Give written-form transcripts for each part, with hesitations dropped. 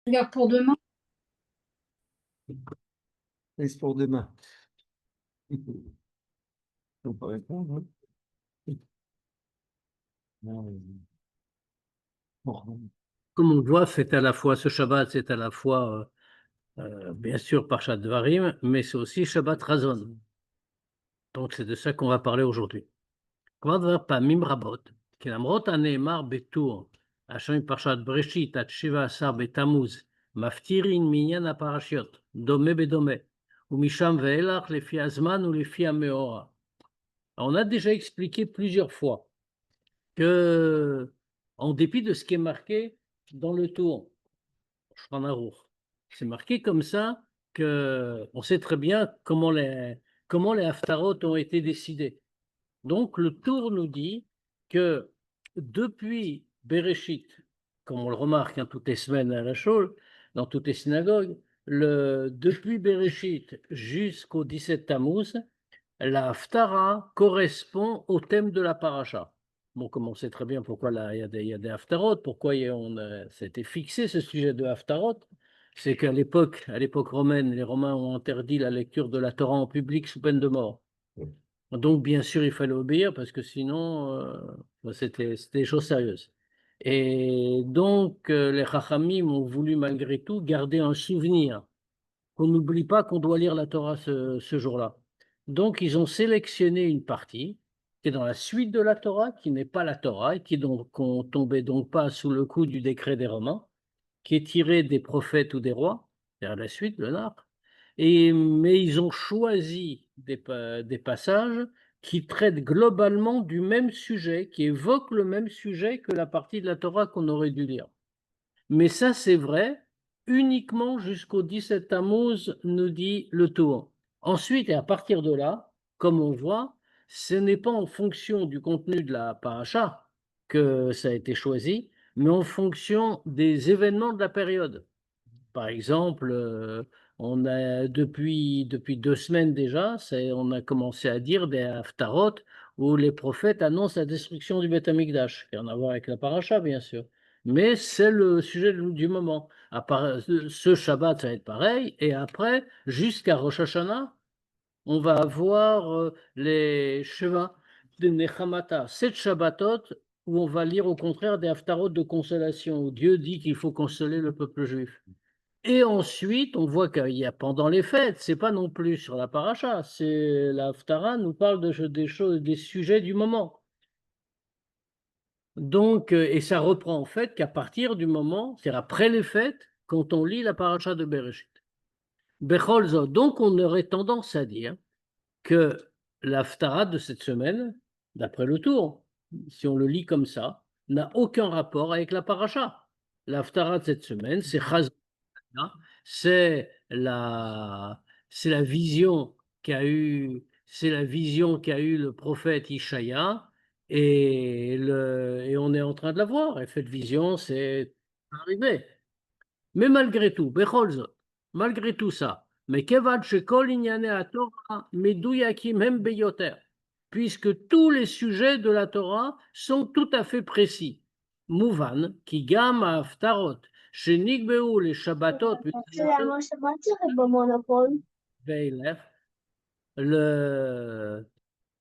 Regarde pour demain. Laisse pour demain. On peut répondre. Non, bon. Comme on le voit, c'est à la fois, ce Shabbat, c'est à la fois, bien sûr, Parshat Dvarim, mais c'est aussi Shabbat Razon. Donc, c'est de ça qu'on va parler aujourd'hui. כבר דבר פעמים רבות, כי למרות הנאמר בטור, אשר מפרשת בראשית עד 17 בתמוז, מפטירין מעניין הפרשיות, דומה בדומה, ומשם ואילך לפי הזמן ולפי המאורע. On a déjà expliqué plusieurs fois que, en dépit de ce qui est marqué dans le tour, Shulchan Aruch, c'est marqué comme ça qu'on sait très bien comment les haftarot ont été décidés. Donc, le tour nous dit que depuis Bereshit, comme on le remarque toutes les semaines à la Shul, dans toutes les synagogues, depuis Bereshit jusqu'au 17 Tammuz, la Haftara correspond au thème de la paracha. Bon, comme on sait très bien pourquoi il y a des Haftarot, pourquoi ça a été fixé ce sujet de Haftarot, c'est qu'à l'époque romaine, les Romains ont interdit la lecture de la Torah en public sous peine de mort. Donc, bien sûr, il fallait obéir parce que sinon, c'était des choses sérieuses. Et donc, les Chachamim ont voulu malgré tout garder un souvenir, qu'on n'oublie pas qu'on doit lire la Torah ce jour-là. Donc, ils ont sélectionné une partie qui est dans la suite de la Torah, qui n'est pas la Torah, et qui donc ne tombait donc pas sous le coup du décret des Romains, qui est tirée des prophètes ou des rois, c'est-à-dire la suite, le Nard. Mais ils ont choisi des passages qui traitent globalement du même sujet, qui évoquent le même sujet que la partie de la Torah qu'on aurait dû lire. Mais ça, c'est vrai uniquement jusqu'au 17 Tammuz, nous dit le Tour. Ensuite, et à partir de là, comme on voit, ce n'est pas en fonction du contenu de la paracha que ça a été choisi, mais en fonction des événements de la période. Par exemple, on a depuis 2 semaines déjà, on a commencé à dire des haftarot où les prophètes annoncent la destruction du Beth Amikdash, qui a rien à voir avec la paracha, bien sûr. Mais c'est le sujet du moment. Ce Shabbat, ça va être pareil. Et après, jusqu'à Rosh Hashanah, on va avoir les Sheva de Nechamata, 7 Shabbatot, où on va lire au contraire des haftarot de consolation, où Dieu dit qu'il faut consoler le peuple juif. Et ensuite, on voit qu'il y a pendant les fêtes, c'est pas non plus sur la paracha, c'est la Haftara nous parle des choses, des sujets du moment. Donc, et ça reprend en fait qu'à partir du moment, c'est-à-dire après les fêtes, quand on lit la paracha de Bereshit. Bechol Zot, donc on aurait tendance à dire que la Haftara de cette semaine, d'après le tour, si on le lit comme ça, n'a aucun rapport avec la paracha. La Haftara de cette semaine, c'est Chaz. C'est la vision qu'a eu le prophète Ishaïa et on est en train de la voir. Et cette vision, c'est arrivé. Mais malgré tout, Bechol Zot, malgré tout ça, mais kevad shekol inyane haTorah meduyakim hem beyoter, puisque tous les sujets de la Torah sont tout à fait précis. Mouvan, ki gam haftarot, shenigbehu les Shabbatot,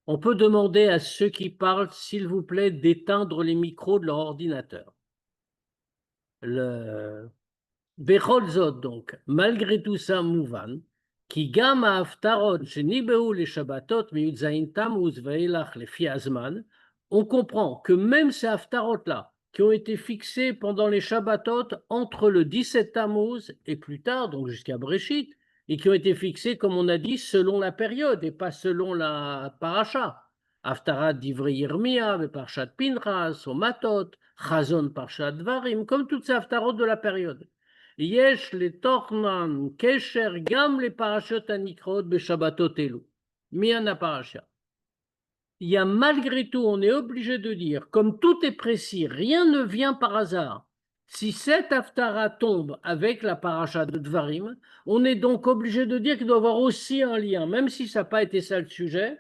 on peut demander à ceux qui parlent, s'il vous plaît, d'éteindre les micros de leur ordinateur. Bechol Zot, donc, malgré tout ça, Mouvan, qui gam haftarot, shenigbehu les Shabbatot, miyudzayin Tammuz veilach lefi azman, on comprend que même ces haftarot-là, qui ont été fixés pendant les Shabbatot entre le 17 Tammuz et plus tard, donc jusqu'à Breshit, et qui ont été fixés, comme on a dit, selon la période et pas selon la paracha. Haftarat d'Ivri Yirmia, Parshat Pinchas, Matot, Chazon Parshat Dvarim, comme toutes ces haftarot de la période. Yesh le Tornan, Kesher, Gam les parachot anikrot, Beshabbatot Elu. Miana parasha. Il y a malgré tout, on est obligé de dire, comme tout est précis, rien ne vient par hasard. Si cette haftara tombe avec la paracha de Dvarim, on est donc obligé de dire qu'il doit y avoir aussi un lien, même si ça n'a pas été ça le sujet,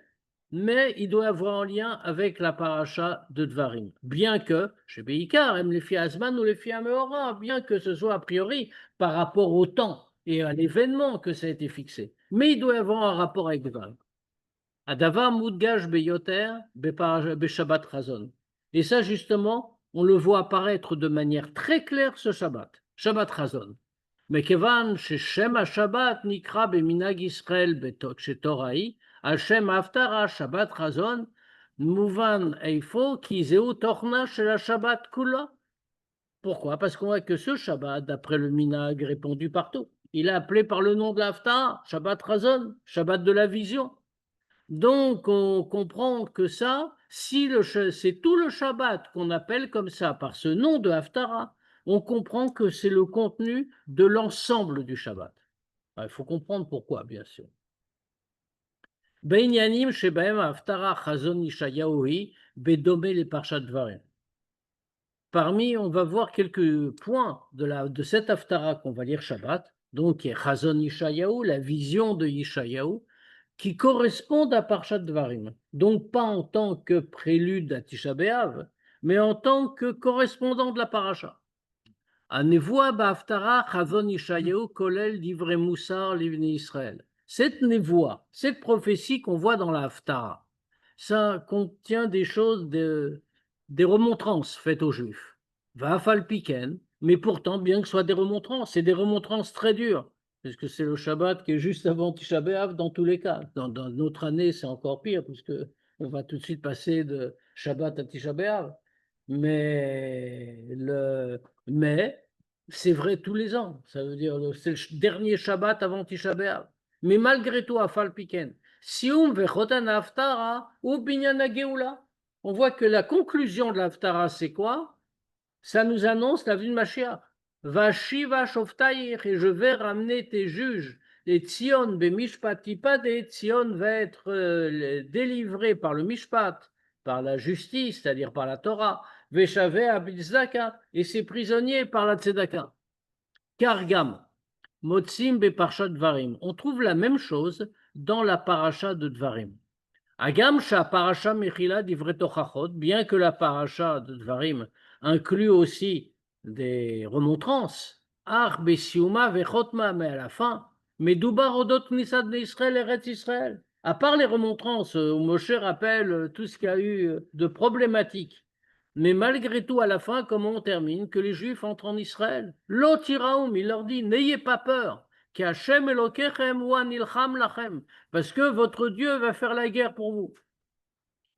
mais il doit avoir un lien avec la paracha de Dvarim. Bien que, chez Beikar, aime les filles Azman ou les filles Ameora, bien que ce soit a priori par rapport au temps et à l'événement que ça a été fixé. Mais il doit y avoir un rapport avec Dvarim. Adavar Moudgaj Beyoter Beshabbat Chazon. Et ça, justement, on le voit apparaître de manière très claire ce Shabbat, Shabbat Chazon. Mais Kevan, chez Shem HaShabbat, Nikra Beminag Israël Betoraï, Hashem Haftara, Shabbat Chazon, Mouvan Eifo, Kizeu Torna chez la Shabbat Kula. Pourquoi? Parce qu'on voit que ce Shabbat, d'après le Minag répandu partout, il est appelé par le nom de l'Haftara, Shabbat Chazon, Shabbat de la vision. Donc, on comprend que ça, si c'est tout le Shabbat qu'on appelle comme ça, par ce nom de Haftara, on comprend que c'est le contenu de l'ensemble du Shabbat. Il faut comprendre pourquoi, bien sûr. Be'inyanim shebahem Haftara Chazon Ishayahui Bedomé les Parshat Dvarim. Parmi, on va voir quelques points de cette Haftara qu'on va lire Shabbat, donc qui est Chazon Ishayahu, la vision de Ishayahu, qui correspondent à Parshat Dvarim. Donc pas en tant que prélude à Tisha B'Av, mais en tant que correspondant de la paracha. Anevoa ba'aftara Chazon Ishayahu kolel divrei Moussar livnei Israël. Cette névoie, cette prophétie qu'on voit dans la Haftara, ça contient des choses, des remontrances faites aux Juifs. Va'afal piken, mais pourtant, bien que ce soit des remontrances, c'est des remontrances très dures. Parce que c'est le Shabbat qui est juste avant Tisha B'Av dans tous les cas. Dans notre année, c'est encore pire, puisque on va tout de suite passer de Shabbat à Tisha B'Av. Mais c'est vrai tous les ans. Ça veut dire c'est le dernier Shabbat avant Tisha B'Av. Mais malgré tout, Afal Piken, Sium vechotan Haftara ou Binyan Geoula. On voit que la conclusion de l'Haftara, c'est quoi? Ça nous annonce la venue de Mashiach. Vashiva Shoftaïr, et je vais ramener tes juges. Et Tzion, Bemishpat Tipad, et Tzion va être délivré par le Mishpat, par la justice, c'est-à-dire par la Torah. Veshave Abitzaka, et ses prisonniers par la Tzedaka. Kargam, Motsim Beparshat Dvarim. On trouve la même chose dans la paracha de Dvarim. Agam Sha Parasha Mechila Divre Tochachot, bien que la paracha de Dvarim inclut aussi des remontrances, Ar Besiuma Vechotma, mais à la fin, Medoubar Odot Nisad Israël Eretz Israël. À part les remontrances où Moshe rappelle tout ce qu'il y a eu de problématique, mais malgré tout, à la fin, comment on termine? Que les Juifs entrent en Israël. L'otiraoum, il leur dit, n'ayez pas peur. Qu'Hachem Elokechem ou Anilcham Lachem. Parce que votre Dieu va faire la guerre pour vous.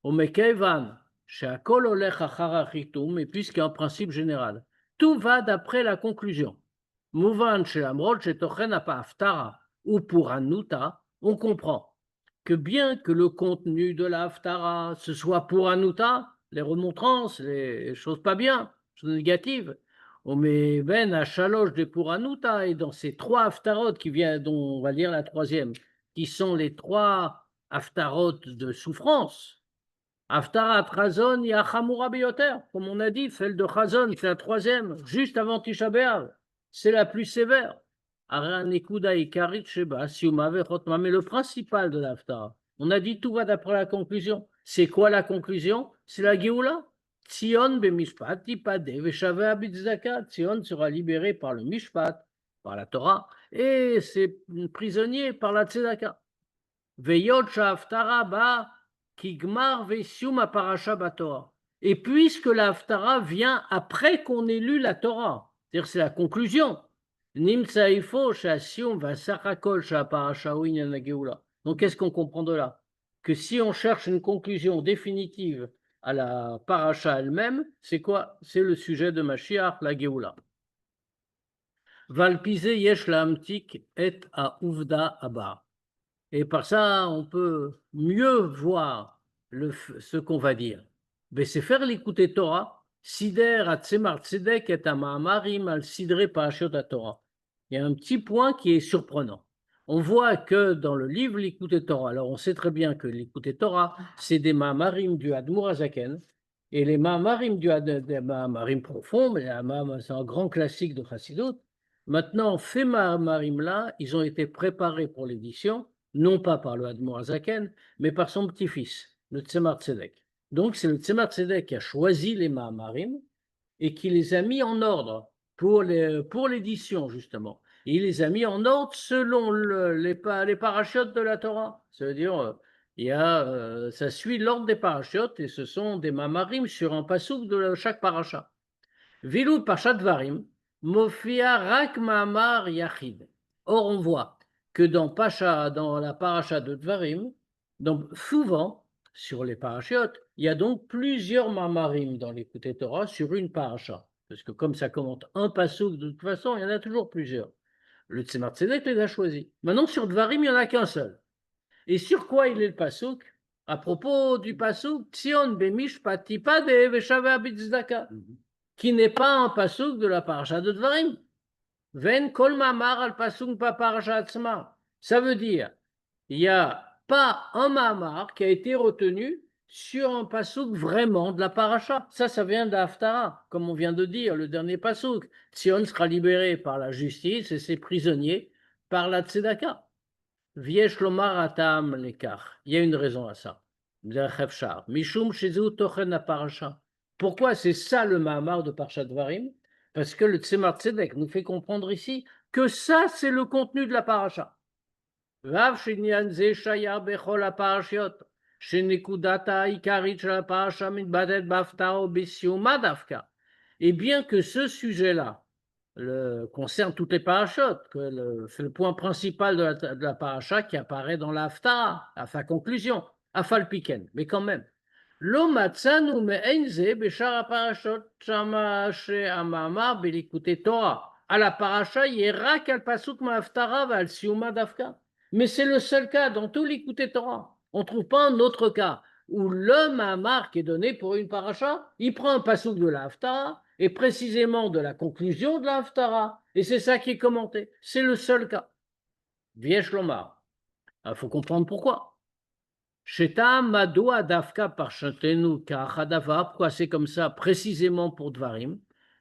Omekevan, Sheakol Olech Achar Achitum, et puisqu'il y a un principe général, tout va d'après la conclusion. Mouvan Sheamrod Shetochen Haftara, ou pour Anuta, on comprend que bien que le contenu de la Haftara, ce soit pour Anuta, les remontrances, les choses pas bien, choses négatives, on met ben à Shalosh de pour Anuta, et dans ces trois Haftarot qui viennent, dont on va lire la troisième, qui sont les trois Haftarot de souffrance, Haftarat Chazon et Achamura Beyoter, comme on a dit, celle de Chazon, c'est la troisième, juste avant Tisha B'Av, c'est la plus sévère. Mais le principal de l'Haftara, on a dit tout va d'après la conclusion. C'est quoi la conclusion? C'est la Géoula. Tzion b'mishpat tipade v'shaveh abitzaka. Tzion sera libéré par le mishpat, par la Torah, et ses prisonniers par la tzedaka. Veyot sha'haftara ba kigmar ve'sium parasha batorah. Et puisque la Haftara vient après qu'on ait lu la Torah, c'est-à-dire c'est la conclusion. Donc, qu'est-ce qu'on comprend de là? Que si on cherche une conclusion définitive à la paracha elle-même, c'est quoi? C'est le sujet de Mashiach, la Géoula. Valpize yesh la'amtik et a uvda abba. Et par ça, on peut mieux voir ce qu'on va dire. C'est faire l'écouter Torah. Sider Atzemar Tzedek et Amamarim al Sidre Parashot Torah. Il y a un petit point qui est surprenant. On voit que dans le livre l'écouter Torah, alors on sait très bien que l'écouter Torah, c'est des Mahamarim du Admour Hazaken, et les Mahamarim des Mahamarim profonds, mais c'est un grand classique de Chassidut. Maintenant, ces Mahamarim là, ils ont été préparés pour l'édition, non pas par le Admor Azaken, mais par son petit-fils, le Tzemar Tzedek. Donc, c'est le Tzemar Tzedek qui a choisi les Mahamarim et qui les a mis en ordre pour l'édition, justement. Et il les a mis en ordre selon les parachiotes de la Torah. Ça veut dire, ça suit l'ordre des parachiotes et ce sont des Mahamarim sur un pasouk de chaque paracha. Vilut Parashat Dvarim, Mofia Rak Mahamar Yachid. Or, on voit que dans la paracha de Dvarim, donc souvent, sur les parachiotes, il y a donc plusieurs mamarim dans l'écouté Torah sur une paracha. Parce que comme ça commente un passouk, de toute façon, il y en a toujours plusieurs. Le Tzemar Tzedek les a choisis. Maintenant, sur Dvarim, il n'y en a qu'un seul. Et sur quoi il est le passouk? À propos du passouk, Tzion bemishpat tipade veshava bitzdaka, qui n'est pas un passouk de la paracha de Dvarim. Ven kol mamar al pasuk pa parasha atzma. Ça veut dire, il n'y a pas un mamar qui a été retenu sur un pasuk vraiment de la paracha. Ça vient d'Haftara, comme on vient de dire, le dernier pasuk. Tzion sera libéré par la justice et ses prisonniers par la tzedaka. Viesh lomar atam lekar. Il y a une raison à ça. Mishum shezu tochen parasha. Pourquoi c'est ça le mamar de Parashat Dvarim? Parce que le Tzemar Tzedek nous fait comprendre ici que ça, c'est le contenu de la paracha. Vav shinyan ze shayar bechol ha-parashiot, shenekudata ha'ikarit shel ha-parasha mitbadet b'haftara u'bisiuma dafka. Et bien que ce sujet-là concerne toutes les parachutes, c'est le point principal de la paracha qui apparaît dans la haftara, à sa conclusion, à Falpiken, mais quand même. לא מצאנו מעין זה בשאר הפרשות שמה שהמאמר בליקוטי תורה. על הפרשה יהיה רק על פסוק מההפטרה ועל סיומה דווקא. Mais c'est le seul cas dans tout l'Écouté Torah. On ne trouve pas un autre cas où le mamar qui est donné pour une paracha, il prend un pasuk de la Haftara et précisément de la conclusion de la Haftara. Et c'est ça qui est commenté. C'est le seul cas. Viesh Lomar. Il faut comprendre pourquoi. Sheta Madoua Dafka par Chantenu Kachadava, pourquoi c'est comme ça précisément pour Dvarim,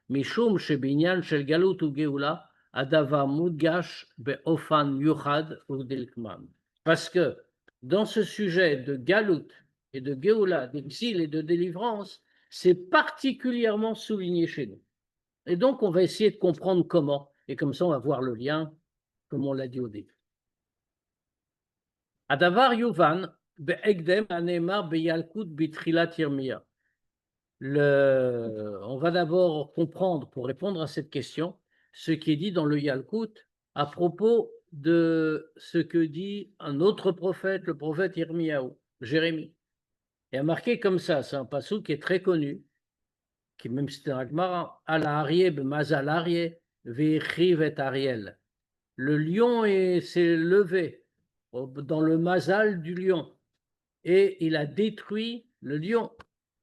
Mishum Shebinyan Shel Galut ou Geoula, Adava Mudgash Beofan Yuchad ou Delkman. Parce que dans ce sujet de Galut et de Geoula, d'exil et de délivrance, c'est particulièrement souligné chez nous. Et donc on va essayer de comprendre comment, et comme ça on va voir le lien, comme on l'a dit au début. Adavar Yuvan. On va d'abord comprendre, pour répondre à cette question, ce qui est dit dans le Yalkut à propos de ce que dit un autre prophète, le prophète Yirmiyahu, Jérémie. Il a marqué comme ça, c'est un passage qui est très connu, qui même c'était un Gemara, Al Arié b'mazal Arié ve'echiv et Ariel. Le lion s'est levé dans le mazal du lion. Et il a détruit le lion.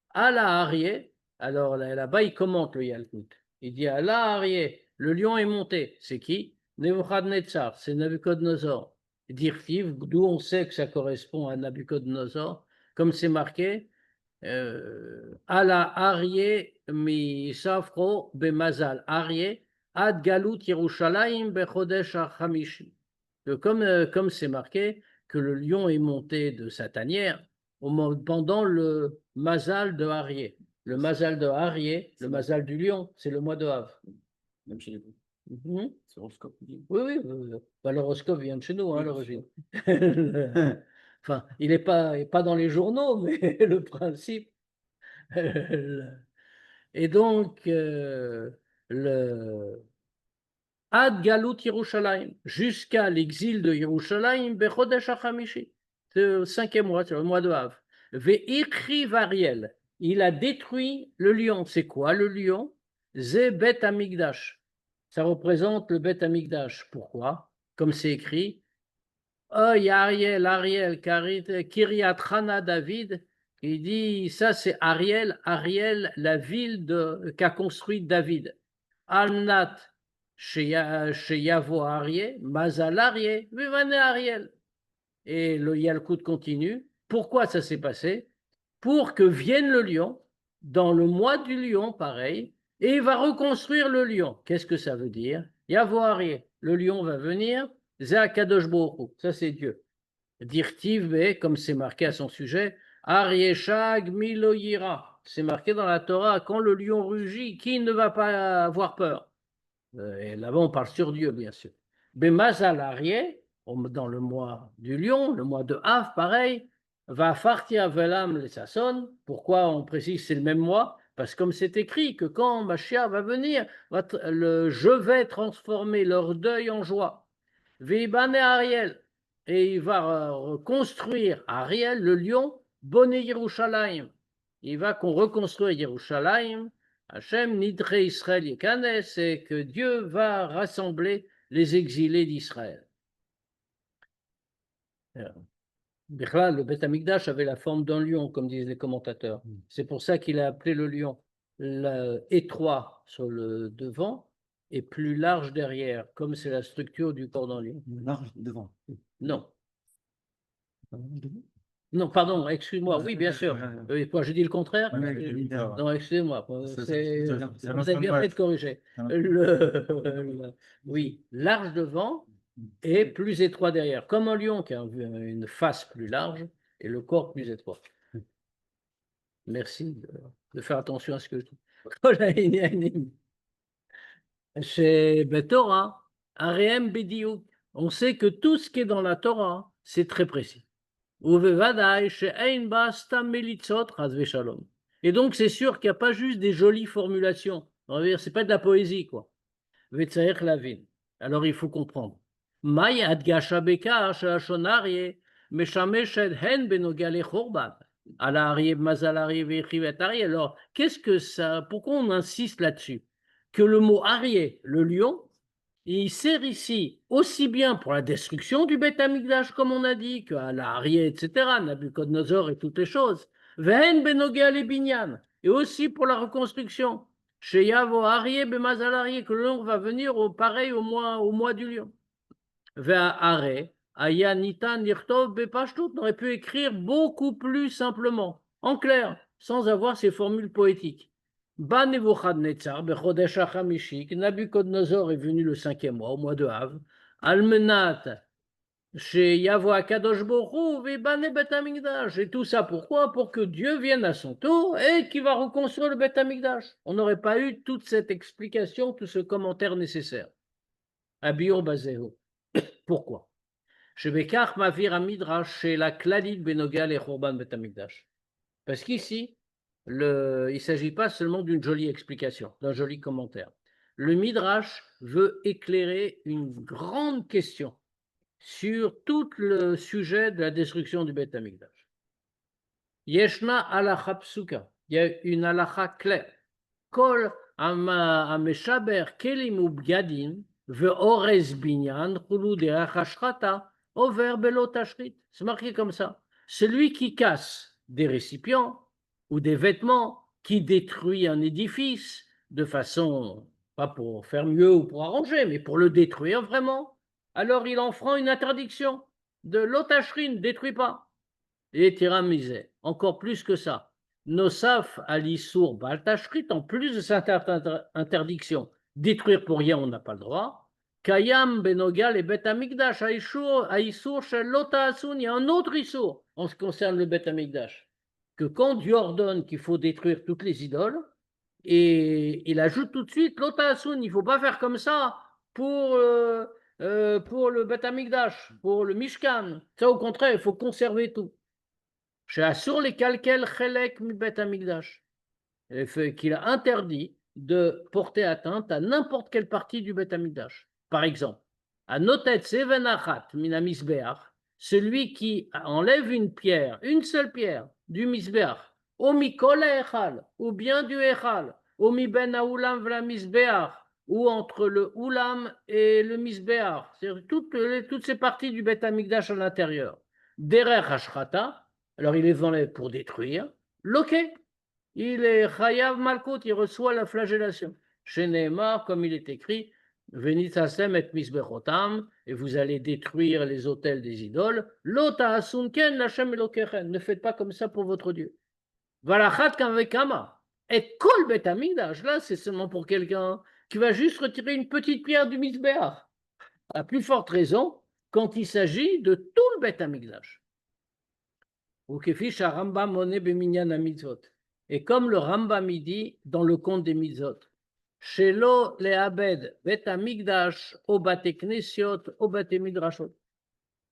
À la Arié, alors là-bas, il commente le Yalkut. Il dit à la Arié, le lion est monté. C'est qui? Nebuchadnezzar, c'est Nabucodonosor. Dirtiv, d'où on sait que ça correspond à Nabucodonosor, comme c'est marqué, à la Arié, mi safro bemazal Arié, ad galut Yerushalayim bechodesh hachamishi. Comme c'est marqué, que le lion est monté de sa tanière pendant le mazal de Arié. Le mazal de Arié, le mazal du lion, c'est le mois de Av. Même chez les vous. C'est l'horoscope. Oui. L'horoscope vient de chez nous, à l'origine. Enfin, il n'est pas dans les journaux, mais le principe. Et donc, Ad Galut Yerushalayim, jusqu'à l'exil de Yerushalayim, Bechodesh HaChamishi, c'est le 5e mois, c'est le mois de Av. Ve'ikriv Ariel, il a détruit le lion. C'est quoi le lion? Ze Bet Amigdash. Ça représente le Bet Amigdash. Pourquoi? Comme c'est écrit, Ariel, Kiryat Chana David, il dit, ça c'est Ariel, la ville qu'a construite David. Alnat, chez Yavo Arié, Mazal Arié, Vivane Ariel. Et le Yalkut continue. Pourquoi ça s'est passé? Pour que vienne le lion, dans le mois du lion, pareil, et il va reconstruire le lion. Qu'est-ce que ça veut dire? Yavo Arié, le lion va venir, Zé Akadosh Baruch Hu, ça c'est Dieu. Dirtiv, comme c'est marqué à son sujet, Arieshag Milo Yira. C'est marqué dans la Torah, quand le lion rugit, qui ne va pas avoir peur? Et là-bas, on parle sur Dieu, bien sûr. Bemazal Arié, dans le mois du lion, le mois de Av, pareil, va fartia velam les sasson. Pourquoi on précise que c'est le même mois? Parce que comme c'est écrit que quand Mashiach va venir, je vais transformer leur deuil en joie. Veibane Ariel, et il va reconstruire Ariel, le lion, Boné Yerushalayim. Il va qu'on reconstruire Yerushalayim. Hachem Nidre Israël Yekanes, c'est que Dieu va rassembler les exilés d'Israël. Bichlal, le Beth Amikdash avait la forme d'un lion, comme disent les commentateurs. C'est pour ça qu'il a appelé le lion étroit sur le devant et plus large derrière, comme c'est la structure du corps d'un lion. Large devant. Non. Non, pardon, excuse-moi. Oui, bien sûr. Quoi, j'ai dit le contraire? Non, excusez-moi. Vous avez bien fait de corriger. Oui, large devant et plus étroit derrière. Comme un lion qui a une face plus large et le corps plus étroit. Merci de faire attention à ce que je dis. Chez Torah, Areem Bediou, on sait que tout ce qui est dans la Torah, c'est très précis. Et donc, c'est sûr qu'il n'y a pas juste des jolies formulations. C'est pas de la poésie, quoi. Alors, il faut comprendre. Alors, qu'est-ce que ça, pourquoi on insiste là-dessus? Que le mot arié, le lion, il sert ici aussi bien pour la destruction du Beth Amikdash, comme on a dit, qu'à la Arié, etc., Nabucodonosor et toutes les choses. Ve'en benogea le binyan, et aussi pour la reconstruction. Chez Yavo Arié, Bemazal Arié, que le lion va venir pareil au mois du lion. Ve'a Aré, Aya Nitan Nirtov Bepashtut, on aurait pu écrire beaucoup plus simplement, en clair, sans avoir ces formules poétiques. Nabucodonosor est venu le 5e mois, au mois de Av. Almenat, chez Yavo Kadosh Borou, Vebane Bet Amikdash. Et tout ça pourquoi? Pour que Dieu vienne à son tour et qu'il va reconstruire le Bet Amikdash. On n'aurait pas eu toute cette explication, tout ce commentaire nécessaire. Abiyur Bazeo. Pourquoi? Chez Bekach Mavir Amidrash, chez la Kladid Benogal et Chorban Bet Amikdash. Parce qu'ici, il ne s'agit pas seulement d'une jolie explication, d'un joli commentaire. Le Midrash veut éclairer une grande question sur tout le sujet de la destruction du Beth Amikdash. Yeshna halacha psuka, il y a une halacha claire. Kol ameshaber kelim ubgadin ve'orez binyan chulu derech hashrata over belot hashrit. C'est marqué comme ça. Celui qui casse des récipients ou des vêtements, qui détruit un édifice de façon, pas pour faire mieux ou pour arranger, mais pour le détruire vraiment, alors il enfreint une interdiction de l'otachri, ne détruit pas. Et tiramisé, encore plus que ça. Nosaf alissour baltachrit, en plus de cette interdiction, détruire pour rien, on n'a pas le droit. Kayam benogal et bet amigdash, aïssour shel lotaasun, il y a un autre issour en ce qui concerne le bet amigdash. Que quand Dieu ordonne qu'il faut détruire toutes les idoles, et il ajoute tout de suite l'Otasun, il ne faut pas faire comme ça pour le Beth Amikdash, pour le Mishkan. Ça, au contraire, il faut conserver tout. Sur les calquels chelek mi Beth Amikdash, qu'il a interdit de porter atteinte à n'importe quelle partie du Beth Amikdash. Par exemple, à Notet Sevenachat Minamisbeach, celui qui enlève une pierre, une seule pierre, du misbeach, ou mikol echal, ou bien du echal, ou mi ben haoulam vla misbeach, ou entre le oulam et le misbeach, c'est-à-dire toutes ces parties du Beth Amikdash à l'intérieur. Derech hashrata, alors il les enlève pour détruire. Loké, il est chayav malkout, il reçoit la flagellation. Chez Neymar, comme il est écrit, Venitasem et misbechotam, et vous allez détruire les autels des idoles. Lota asunken lachem elokechen, ne faites pas comme ça pour votre Dieu. Valachat kanvekama, et kol bet amigdash, là c'est seulement pour quelqu'un qui va juste retirer une petite pierre du misbeach. À plus forte raison, quand il s'agit de tout le Beth Amikdash. Ou kefish Rambam moné beminyan mitzvot. Et comme le Rambam dit dans le compte des mitzvot, Shelo leabed Beth Amikdash au bate knesiot au bate midrashot.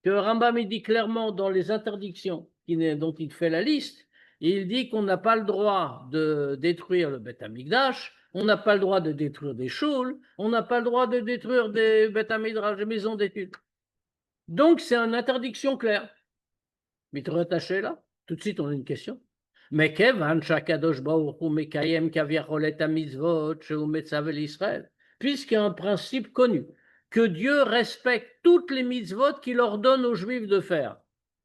Que Rambam dit clairement dans les interdictions dont il fait la liste, il dit qu'on n'a pas le droit de détruire le Beth Amikdash, on n'a pas le droit de détruire des choules, on n'a pas le droit de détruire des Beth Amikdash, des maisons d'études. Donc c'est une interdiction claire. Mais tu rattaché là, tout de suite on a une question. Mais kevan shakadosh baruch hu mekayem kaviachol et mitzvot sheu metzav el Israël, puisqu'il y a un principe connu que Dieu respecte toutes les mitzvot qu'il ordonne aux Juifs de faire.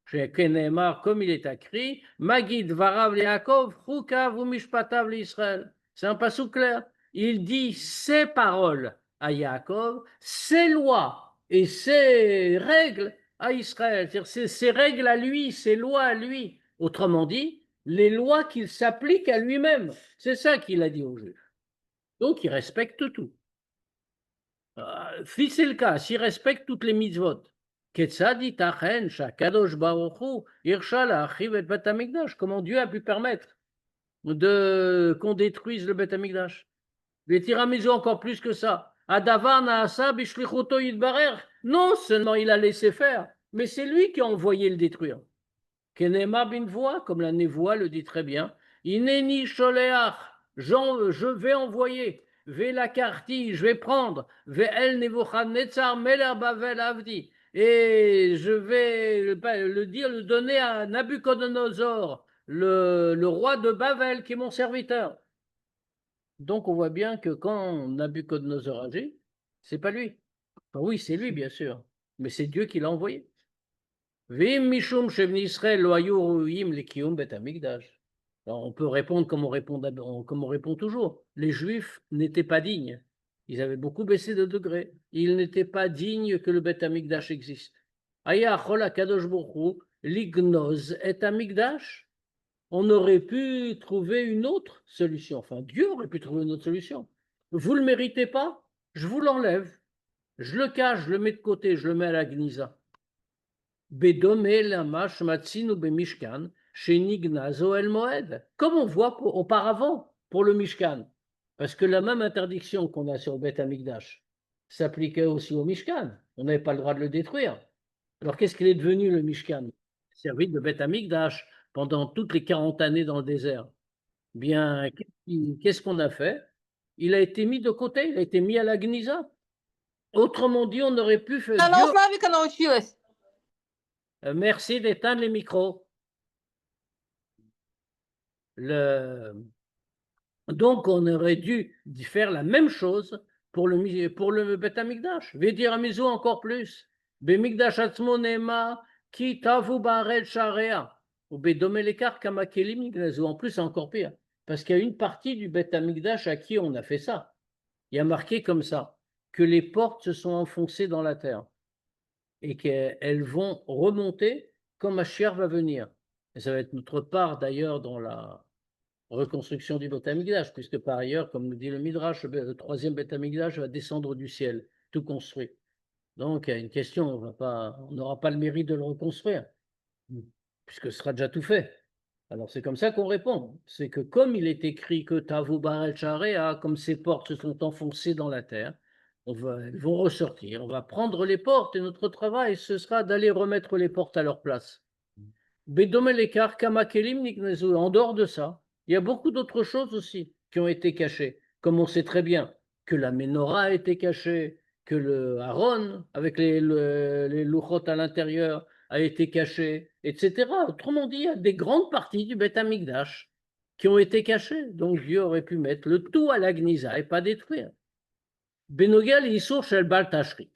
Chez Kenemar, comme il est écrit, Magid varav Yaakov chukav u mishpatav l'Israël. C'est un passage clair. Il dit ses paroles à Yaakov, ses lois et ses règles à Israël. C'est-à-dire ses règles à lui, ses lois à lui. Autrement dit, les lois qu'il s'applique à lui-même. C'est ça qu'il a dit aux Juifs. Donc il respecte tout. Si c'est le cas, s'il respecte toutes les mitzvot, comment Dieu a pu permettre qu'on détruise le Beth Amikdash? Les tiramisu encore plus que ça. Non seulement il a laissé faire, mais c'est lui qui a envoyé le détruire. Kenema binvoa, comme la névoie le dit très bien, Ineni sholeach, je vais envoyer. La karti, je vais prendre, el Nebuchadnezzar Meler Bavel Avdi, et je vais le donner à Nabucodonosor, le roi de Bavel, qui est mon serviteur. Donc on voit bien que quand Nabucodonosor agit, c'est pas lui. Enfin, oui, c'est lui, bien sûr, mais c'est Dieu qui l'a envoyé. Vim mishum shevni Israël lo hayu ruim lekium bet hamikdash. Alors, on peut répondre comme on répond toujours. Les Juifs n'étaient pas dignes. Ils avaient beaucoup baissé de degré. Ils n'étaient pas dignes que le Beth Amikdash existe. Aya achol hakadosh baruch hu lignoz et Amikdash. On aurait pu trouver une autre solution. Enfin, Dieu aurait pu trouver une autre solution. Vous ne le méritez pas, je vous l'enlève. Je le cache, je le mets de côté, je le mets à la gnisa. Bedome lamash matzinu bemishkan. Comme on voit auparavant pour le Mishkan. Parce que la même interdiction qu'on a sur le Beth Amikdash s'appliquait aussi au Mishkan. On n'avait pas le droit de le détruire. Alors qu'est-ce qu'il est devenu le Mishkan? Servi de Beth Amikdash pendant toutes les 40 années dans le désert. Bien, qu'est-ce qu'on a fait? Il a été mis de côté, il a été mis à la Gnisa. Autrement dit, on aurait pu faire. Merci d'éteindre les micros. Donc, on aurait dû faire la même chose pour le Beth Amikdash. Vedir Amizu encore plus. Bemikdash atzmo nema ki tavu ba'aret sharea. Ou bedome lekar kama kelim nignazu. En plus, c'est encore pire. Parce qu'il y a une partie du Beth Amikdash à qui on a fait ça. Il y a marqué comme ça, que les portes se sont enfoncées dans la terre. Et qu'elles vont remonter quand Mashiach va venir. Et ça va être notre part d'ailleurs dans la reconstruction du Beth Amikdash, puisque par ailleurs, comme nous dit le Midrash, le troisième Beth Amikdash va descendre du ciel, tout construit. Donc, il y a une question, on n'aura pas le mérite de le reconstruire, puisque ce sera déjà tout fait. Alors, c'est comme ça qu'on répond. C'est que comme il est écrit que Tavu Barel Sharea, comme ces portes se sont enfoncées dans la terre, elles vont ressortir, on va prendre les portes, et notre travail, ce sera d'aller remettre les portes à leur place. Bedome lekar kamakelim niknezu. En dehors de ça, il y a beaucoup d'autres choses aussi qui ont été cachées, comme on sait très bien que la menorah a été cachée, que le Aaron, avec les louchot à l'intérieur, a été caché, etc. Autrement dit, il y a des grandes parties du Beth Amikdash qui ont été cachées. Donc Dieu aurait pu mettre le tout à la Gnisa et pas détruire. Benogel Issour Shel Bal Tashrit.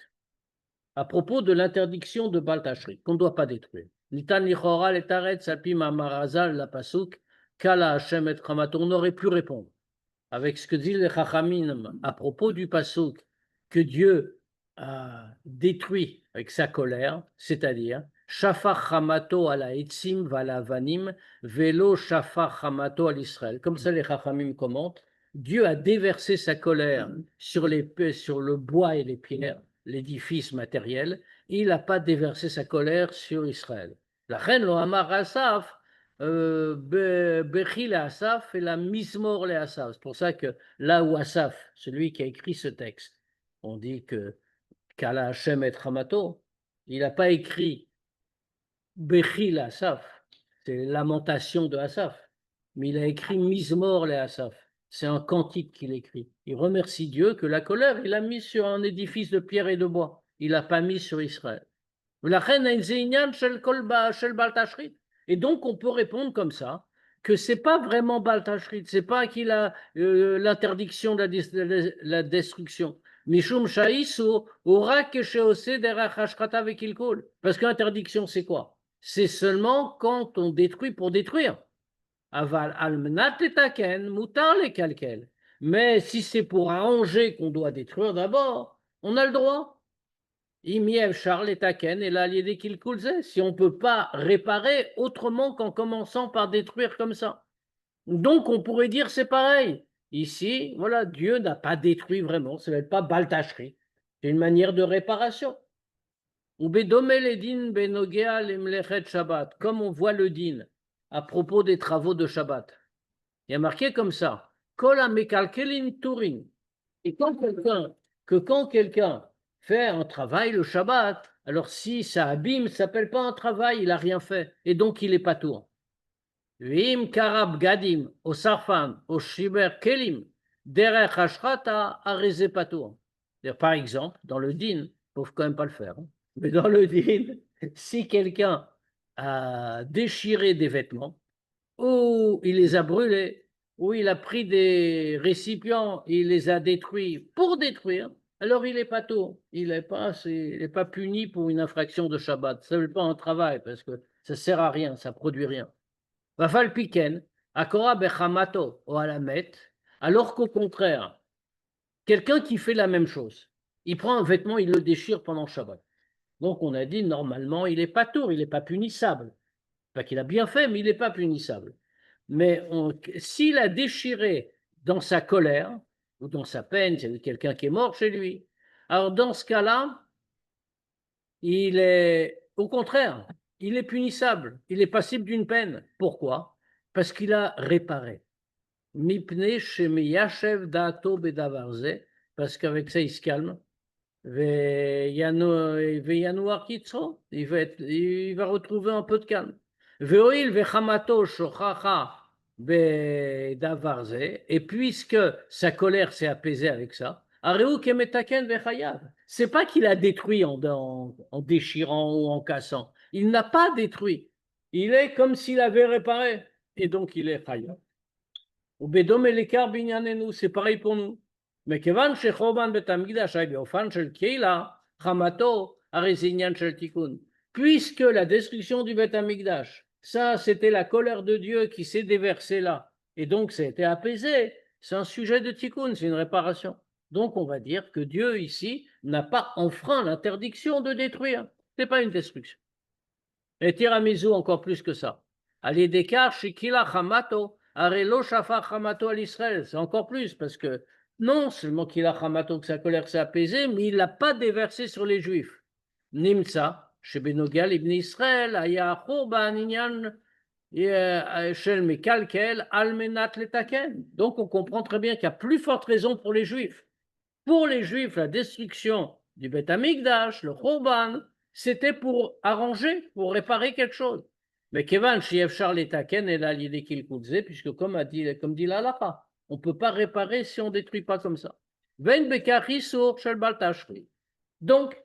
À propos de l'interdiction de Bal Tashrit, qu'on ne doit pas détruire. Nitan lichora letaret salpi mamarazal la pasuk kala Hashem et chamato. On aurait pu répondre avec ce que dit les Chachamim à propos du pasuk que Dieu a détruit avec sa colère, c'est-à-dire shafach chamato ala etzim vala vanim velo shafach chamato al Israël. Comme ça les Chachamim commentent, Dieu a déversé sa colère sur le bois et les pierres, l'édifice matériel, il n'a pas déversé sa colère sur Israël. La reine lo amar Asaf, Bechil Asaf et la Mismor le Asaf. C'est pour ça que là où Asaf, celui qui a écrit ce texte, on dit que Kala Hashem et Hamato, il n'a pas écrit Bechil Asaf, c'est lamentation de Asaf, mais il a écrit Mismor le Asaf. C'est un cantique qu'il écrit. Il remercie Dieu que la colère, il l'a mis sur un édifice de pierre et de bois. Il l'a pas mis sur Israël. Et donc, on peut répondre comme ça, que c'est pas vraiment Baltashrit, c'est pas qu'il a l'interdiction de la destruction. Mishum Shaïsou, aura que parce que l'interdiction, c'est quoi? C'est seulement quand on détruit pour détruire. Aval almenat etaken, mutar les kalkel. Mais si c'est pour arranger qu'on doit détruire d'abord, on a le droit. Imiev Charles etaken et l'allié des kilkulze. Si on ne peut pas réparer autrement qu'en commençant par détruire comme ça. Donc on pourrait dire c'est pareil. Ici, voilà, Dieu n'a pas détruit vraiment, ce n'est pas baltacherie. C'est une manière de réparation. Ou bedome le din benogea le mlechet Shabbat, comme on voit le din à propos des travaux de Shabbat. Il y a marqué comme ça, Kol hamekalkelin turin. Et quand quelqu'un fait un travail le Shabbat, alors si ça abîme, ça s'appelle pas un travail, il n'a rien fait, et donc il est pas tour. Vim karab gadim, au sarfan, au shiber kelim, derech hashrata, areze patour. Par exemple, dans le din, il ne faut quand même pas le faire, hein, mais dans le din, si quelqu'un a déchiré des vêtements, ou il les a brûlés, ou il a pris des récipients, il les a détruits pour détruire, alors il n'est pas tôt. Il n'est pas puni pour une infraction de Shabbat. Ça n'est pas un travail, parce que ça ne sert à rien, ça ne produit rien. Vafal piken, akora bechamato ou alamet, alors qu'au contraire, quelqu'un qui fait la même chose, il prend un vêtement, il le déchire pendant Shabbat. Donc on a dit, normalement, il n'est pas tour, il n'est pas punissable. Pas qu'il a bien fait, mais il n'est pas punissable. Mais s'il a déchiré dans sa colère ou dans sa peine, c'est quelqu'un qui est mort chez lui, alors dans ce cas-là, il est, au contraire, il est punissable, il est passible d'une peine. Pourquoi? Parce qu'il a réparé. Mipne shemeyachev da'ato bedavarze, parce qu'avec ça, il se calme. Il va retrouver un peu de calme. Et puisque sa colère s'est apaisée avec ça, c'est pas qu'il a détruit en déchirant ou en cassant. Il n'a pas détruit. Il est comme s'il avait réparé. Et donc il est chayav. C'est pareil pour nous. Mais puisque la destruction du Beth Amikdash, ça c'était la colère de Dieu qui s'est déversée là, et donc ça a été apaisé, c'est un sujet de tikkun, c'est une réparation. Donc on va dire que Dieu ici n'a pas enfreint l'interdiction de détruire, c'est pas une destruction. Et tiramisu encore plus que ça. Ali Dekar, Shikila Hamato, Arelo Shafar Hamato à l'Israël, c'est encore plus parce que non seulement qu'il a Hamato que sa colère s'est apaisée, mais il ne l'a pas déversé sur les Juifs. Nimsa, chez Benogal ibn Israël, Aya Churban Inyan Shel Mekalkel, Almenat Letaken. Donc on comprend très bien qu'il y a plus forte raison pour les Juifs. Pour les Juifs, la destruction du Beth Amikdash, le Churban, c'était pour arranger, pour réparer quelque chose. Mais Kevan, Shiev Charles Etaken et l'allié qu'il coudait, puisque comme dit la halakha, on ne peut pas réparer si on ne détruit pas comme ça. Ven Bekari sur Shel Baltashri. Donc,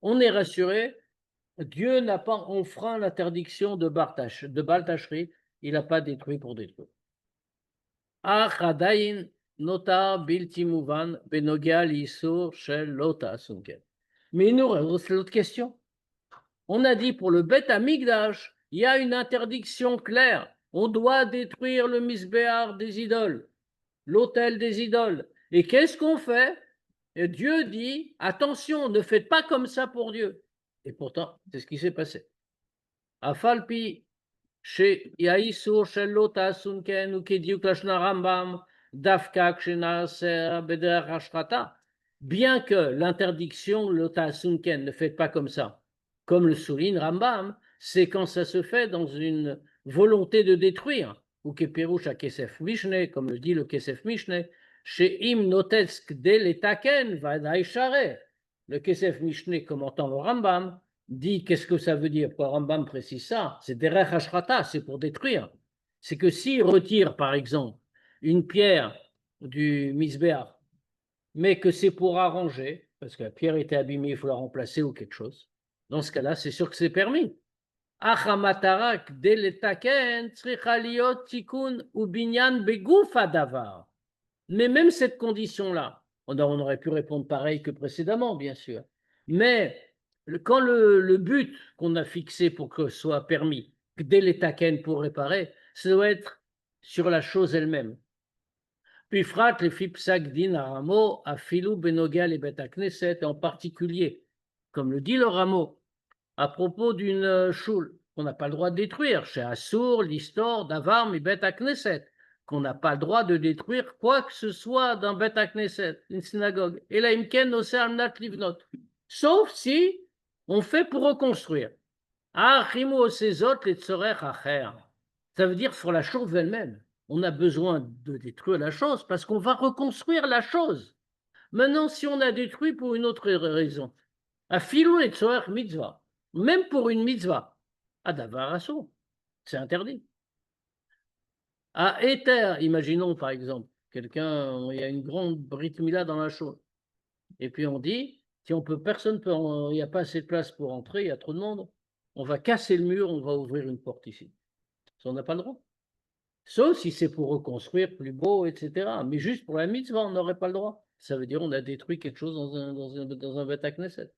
on est rassuré, Dieu n'a pas enfreint l'interdiction de Baltashri, il n'a pas détruit pour détruire. Achadayin Nota Bilti Mouvan Benogia Lissur Shel Lota Sunken. Mais il nous reste l'autre question. On a dit pour le Beth Amikdash, il y a une interdiction claire. On doit détruire le misbéar des idoles, l'autel des idoles. Et qu'est-ce qu'on fait? Et Dieu dit, attention, ne faites pas comme ça pour Dieu. Et pourtant, c'est ce qui s'est passé. Afalpi, chez Yaïsur Shel Lota Sunken ou Kediuk Lashna Rambam, Dafka Kshena Ser Beder Hashrata. bien que l'interdiction, l'otasunken, ne fait pas comme ça, comme le souligne Rambam, c'est quand ça se fait dans une volonté de détruire, ou kepirouche à Kesef Mishne, comme le dit le Kesef Mishne, chez Im Notetsk de l'Etaken, Vadaï Share. Le Kesef Mishne, commentant le Rambam, dit qu'est-ce que ça veut dire? Pourquoi Rambam précise ça? C'est derech hashrata, c'est pour détruire. C'est que s'il retire, par exemple, une pierre du Misbéach, mais que c'est pour arranger, parce que la pierre était abîmée, il faut la remplacer ou quelque chose. Dans ce cas-là, c'est sûr que c'est permis. Mais même cette condition-là, on aurait pu répondre pareil que précédemment, bien sûr. Mais quand le but qu'on a fixé pour que ce soit permis, dès l'étaken pour réparer, ça doit être sur la chose elle-même. Pifrat le fipsak din Ramo a filou benogal et betakneset, en particulier, comme le dit le Rameau, à propos d'une choule qu'on n'a pas le droit de détruire, chez Assour, l'histoire d'Avarm et betakneset, qu'on n'a pas le droit de détruire quoi que ce soit dans betakneset, une synagogue. Et là, imken oseamnat livnot. Sauf si on fait pour reconstruire. Ah, chimu osezot les tzorech acher. Ça veut dire sur la chose elle-même. On a besoin de détruire la chose parce qu'on va reconstruire la chose. Maintenant, si on a détruit pour une autre raison, à filou et tzoer mitzvah, même pour une mitzvah, à davar asso, c'est interdit. À éther, imaginons par exemple, quelqu'un, il y a une grande brit mila dans la chose, et puis on dit, si on peut, personne peut, il n'y a pas assez de place pour entrer, il y a trop de monde, on va casser le mur, on va ouvrir une porte ici. Ça, on n'a pas le droit. Sauf si c'est pour reconstruire plus beau, etc. Mais juste pour la mitzvah, on n'aurait pas le droit. Ça veut dire qu'on a détruit quelque chose dans un Beth Knesset.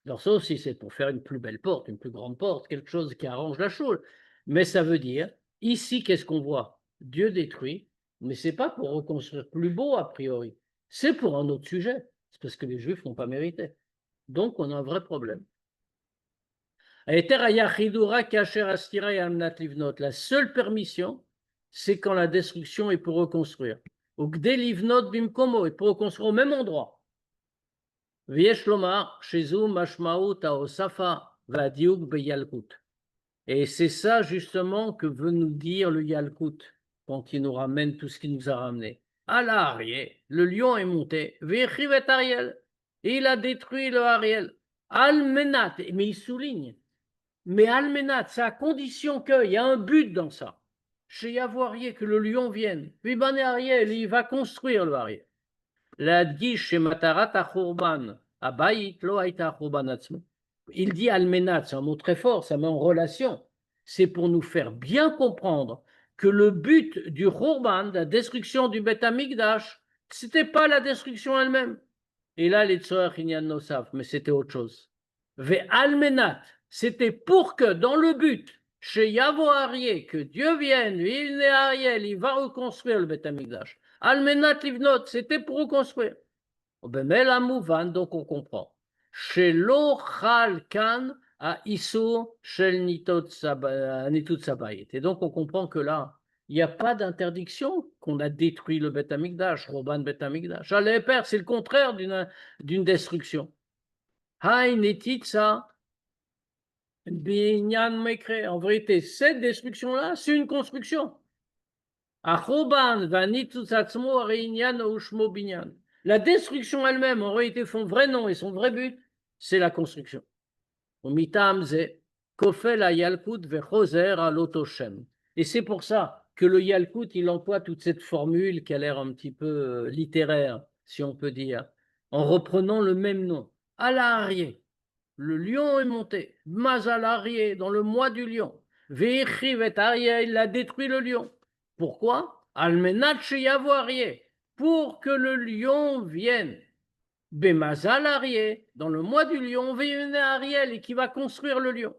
Alors sauf si c'est pour faire une plus belle porte, une plus grande porte, quelque chose qui arrange la chose. Mais ça veut dire, ici, qu'est-ce qu'on voit? Dieu détruit, mais c'est pas pour reconstruire plus beau a priori. C'est pour un autre sujet. C'est parce que les Juifs n'ont pas mérité. Donc on a un vrai problème. La seule permission, c'est quand la destruction est pour reconstruire. Ou livnot bimkomo, et pour reconstruire au même endroit. Viesh lomar, shezu mashmaut aosafa vadiuk beyalkut. Et c'est ça justement que veut nous dire le Yalkut quand il nous ramène tout ce qu'il nous a ramené. À l'Ariel, le lion est monté, Vechivet Ariel, et il a détruit le Ariel. Almenat, mais il souligne. Mais Almenat, c'est à condition qu'il y a un but dans ça. Chez Yavoirier, que le lion vienne. Puis Ben Ariel, il va construire le Ariel. La dit chez Matarat Achurban, Abayit lo aita Achurban atzmo. Il dit Almenat, c'est un mot très fort, ça met en relation. C'est pour nous faire bien comprendre que le but du Khurban, de la destruction du Beth Amikdash, c'était pas la destruction elle-même. Et là, les Tzohar Inyan Nosaf, mais c'était autre chose. Ve Almenat, c'était pour que, dans le but, chez Yavo Ariel, que Dieu vienne, il est Ariel, il va reconstruire le Beth Amikdash. Almenat Livnot, c'était pour reconstruire. Mais la Mouvan, donc on comprend. Chez l'Ochal Kan à Issur, chez Nitut Sabayit. Et donc on comprend que là, il n'y a pas d'interdiction qu'on a détruit le Beth Amikdash, Roban Beth Amikdash. Allez, père, c'est le contraire d'une destruction. Hay Netitsa, Binyan Mekre. En vérité, cette destruction-là, c'est une construction. La destruction elle-même, en réalité, son vrai nom et son vrai but, c'est la construction. Et c'est pour ça que le Yalkut, il emploie toute cette formule qui a l'air un petit peu littéraire, si on peut dire, en reprenant le même nom. Al-Arié, le lion est monté. Mazal-Arié, dans le mois du lion. Vechivet Arié, il a détruit le lion. Pourquoi? Almenat Yavoirier, pour que le lion vienne. Bemazal Arié, dans le mois du lion, vienne Ariel et qui va construire le lion.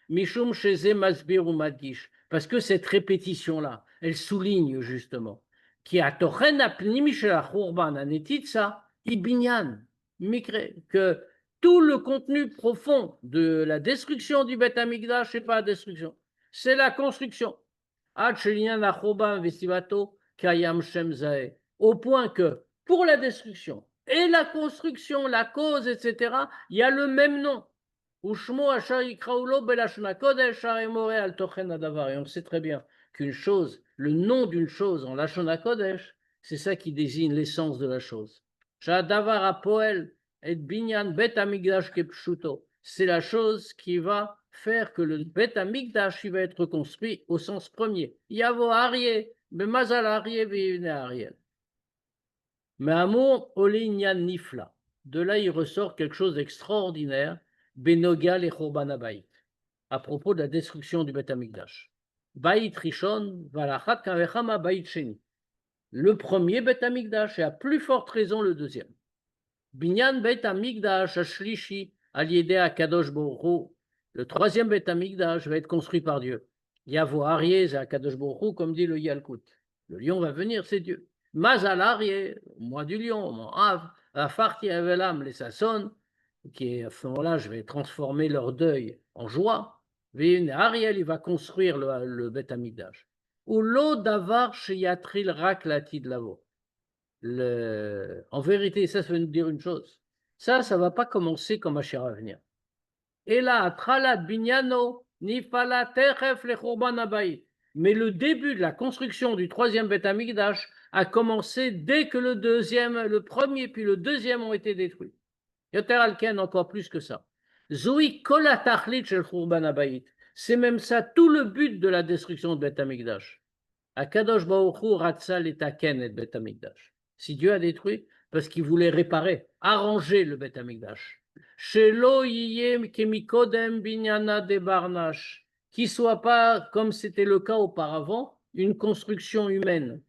Mishum Sheze Masbir ou Madgish, parce que cette répétition-là, elle souligne justement qui a tochen apnimi shel hachurban anetitsa ibinyan mikre, que tout le contenu profond de la destruction du Beth Amikdash, c'est pas la destruction, c'est la construction. Au point que pour la destruction, et la construction, la cause, etc., il y a le même nom. Et on sait très bien qu'une chose, le nom d'une chose en Lashon HaKodesh, c'est ça qui désigne l'essence de la chose. C'est la chose qui va faire que le Bet Amikdash va être construit au sens premier. Yavo Aryeh, Bemazal Aryeh Ve'yune Ariel. Mais amour, Olignan Nifla. De là, il ressort quelque chose d'extraordinaire, Benogal et Chorban Habayit, à propos de la destruction du Bet Amikdash. Bayit Rishon, Valachat Kavechama Bayit Sheni. Le premier Bet Amikdash et à plus forte raison le deuxième. Binyan Bet Amikdash Ashlishi Aliede Akadosh Borou. Le troisième Bet Amikdash va être construit par Dieu. Yavo Aryeh Akadosh Borou, comme dit le Yalkut. Le lion va venir, c'est Dieu. Mazal Aryeh, mois du lion, mon Av, Afarti Avelam les Sasson, qui est à ce moment-là, je vais transformer leur deuil en joie. Ariel, il va construire le Bet Amikdash. Ou l'eau d'avar sheyatril rak latid lavo. En vérité, ça veut nous dire une chose. Ça ne va pas commencer comme Mashiach va venir. Et là, tralat binyano, nifala techef le churban habayit. Mais le début de la construction du troisième Bet Amikdash a commencé dès que le premier puis le deuxième ont été détruits. Yoter alken, encore plus que ça. Zoui kol hatachlit shel churban habayit. C'est même ça tout le but de la destruction de Bet Amikdash. Akadosh Baruch Hu ratza letaken et Bet Amikdash. Si Dieu a détruit, parce qu'il voulait réparer, arranger le Bet Amikdash. Shelo yiyem kemikodem binyana de barnash. Qui soit pas, comme c'était le cas auparavant, une construction humaine.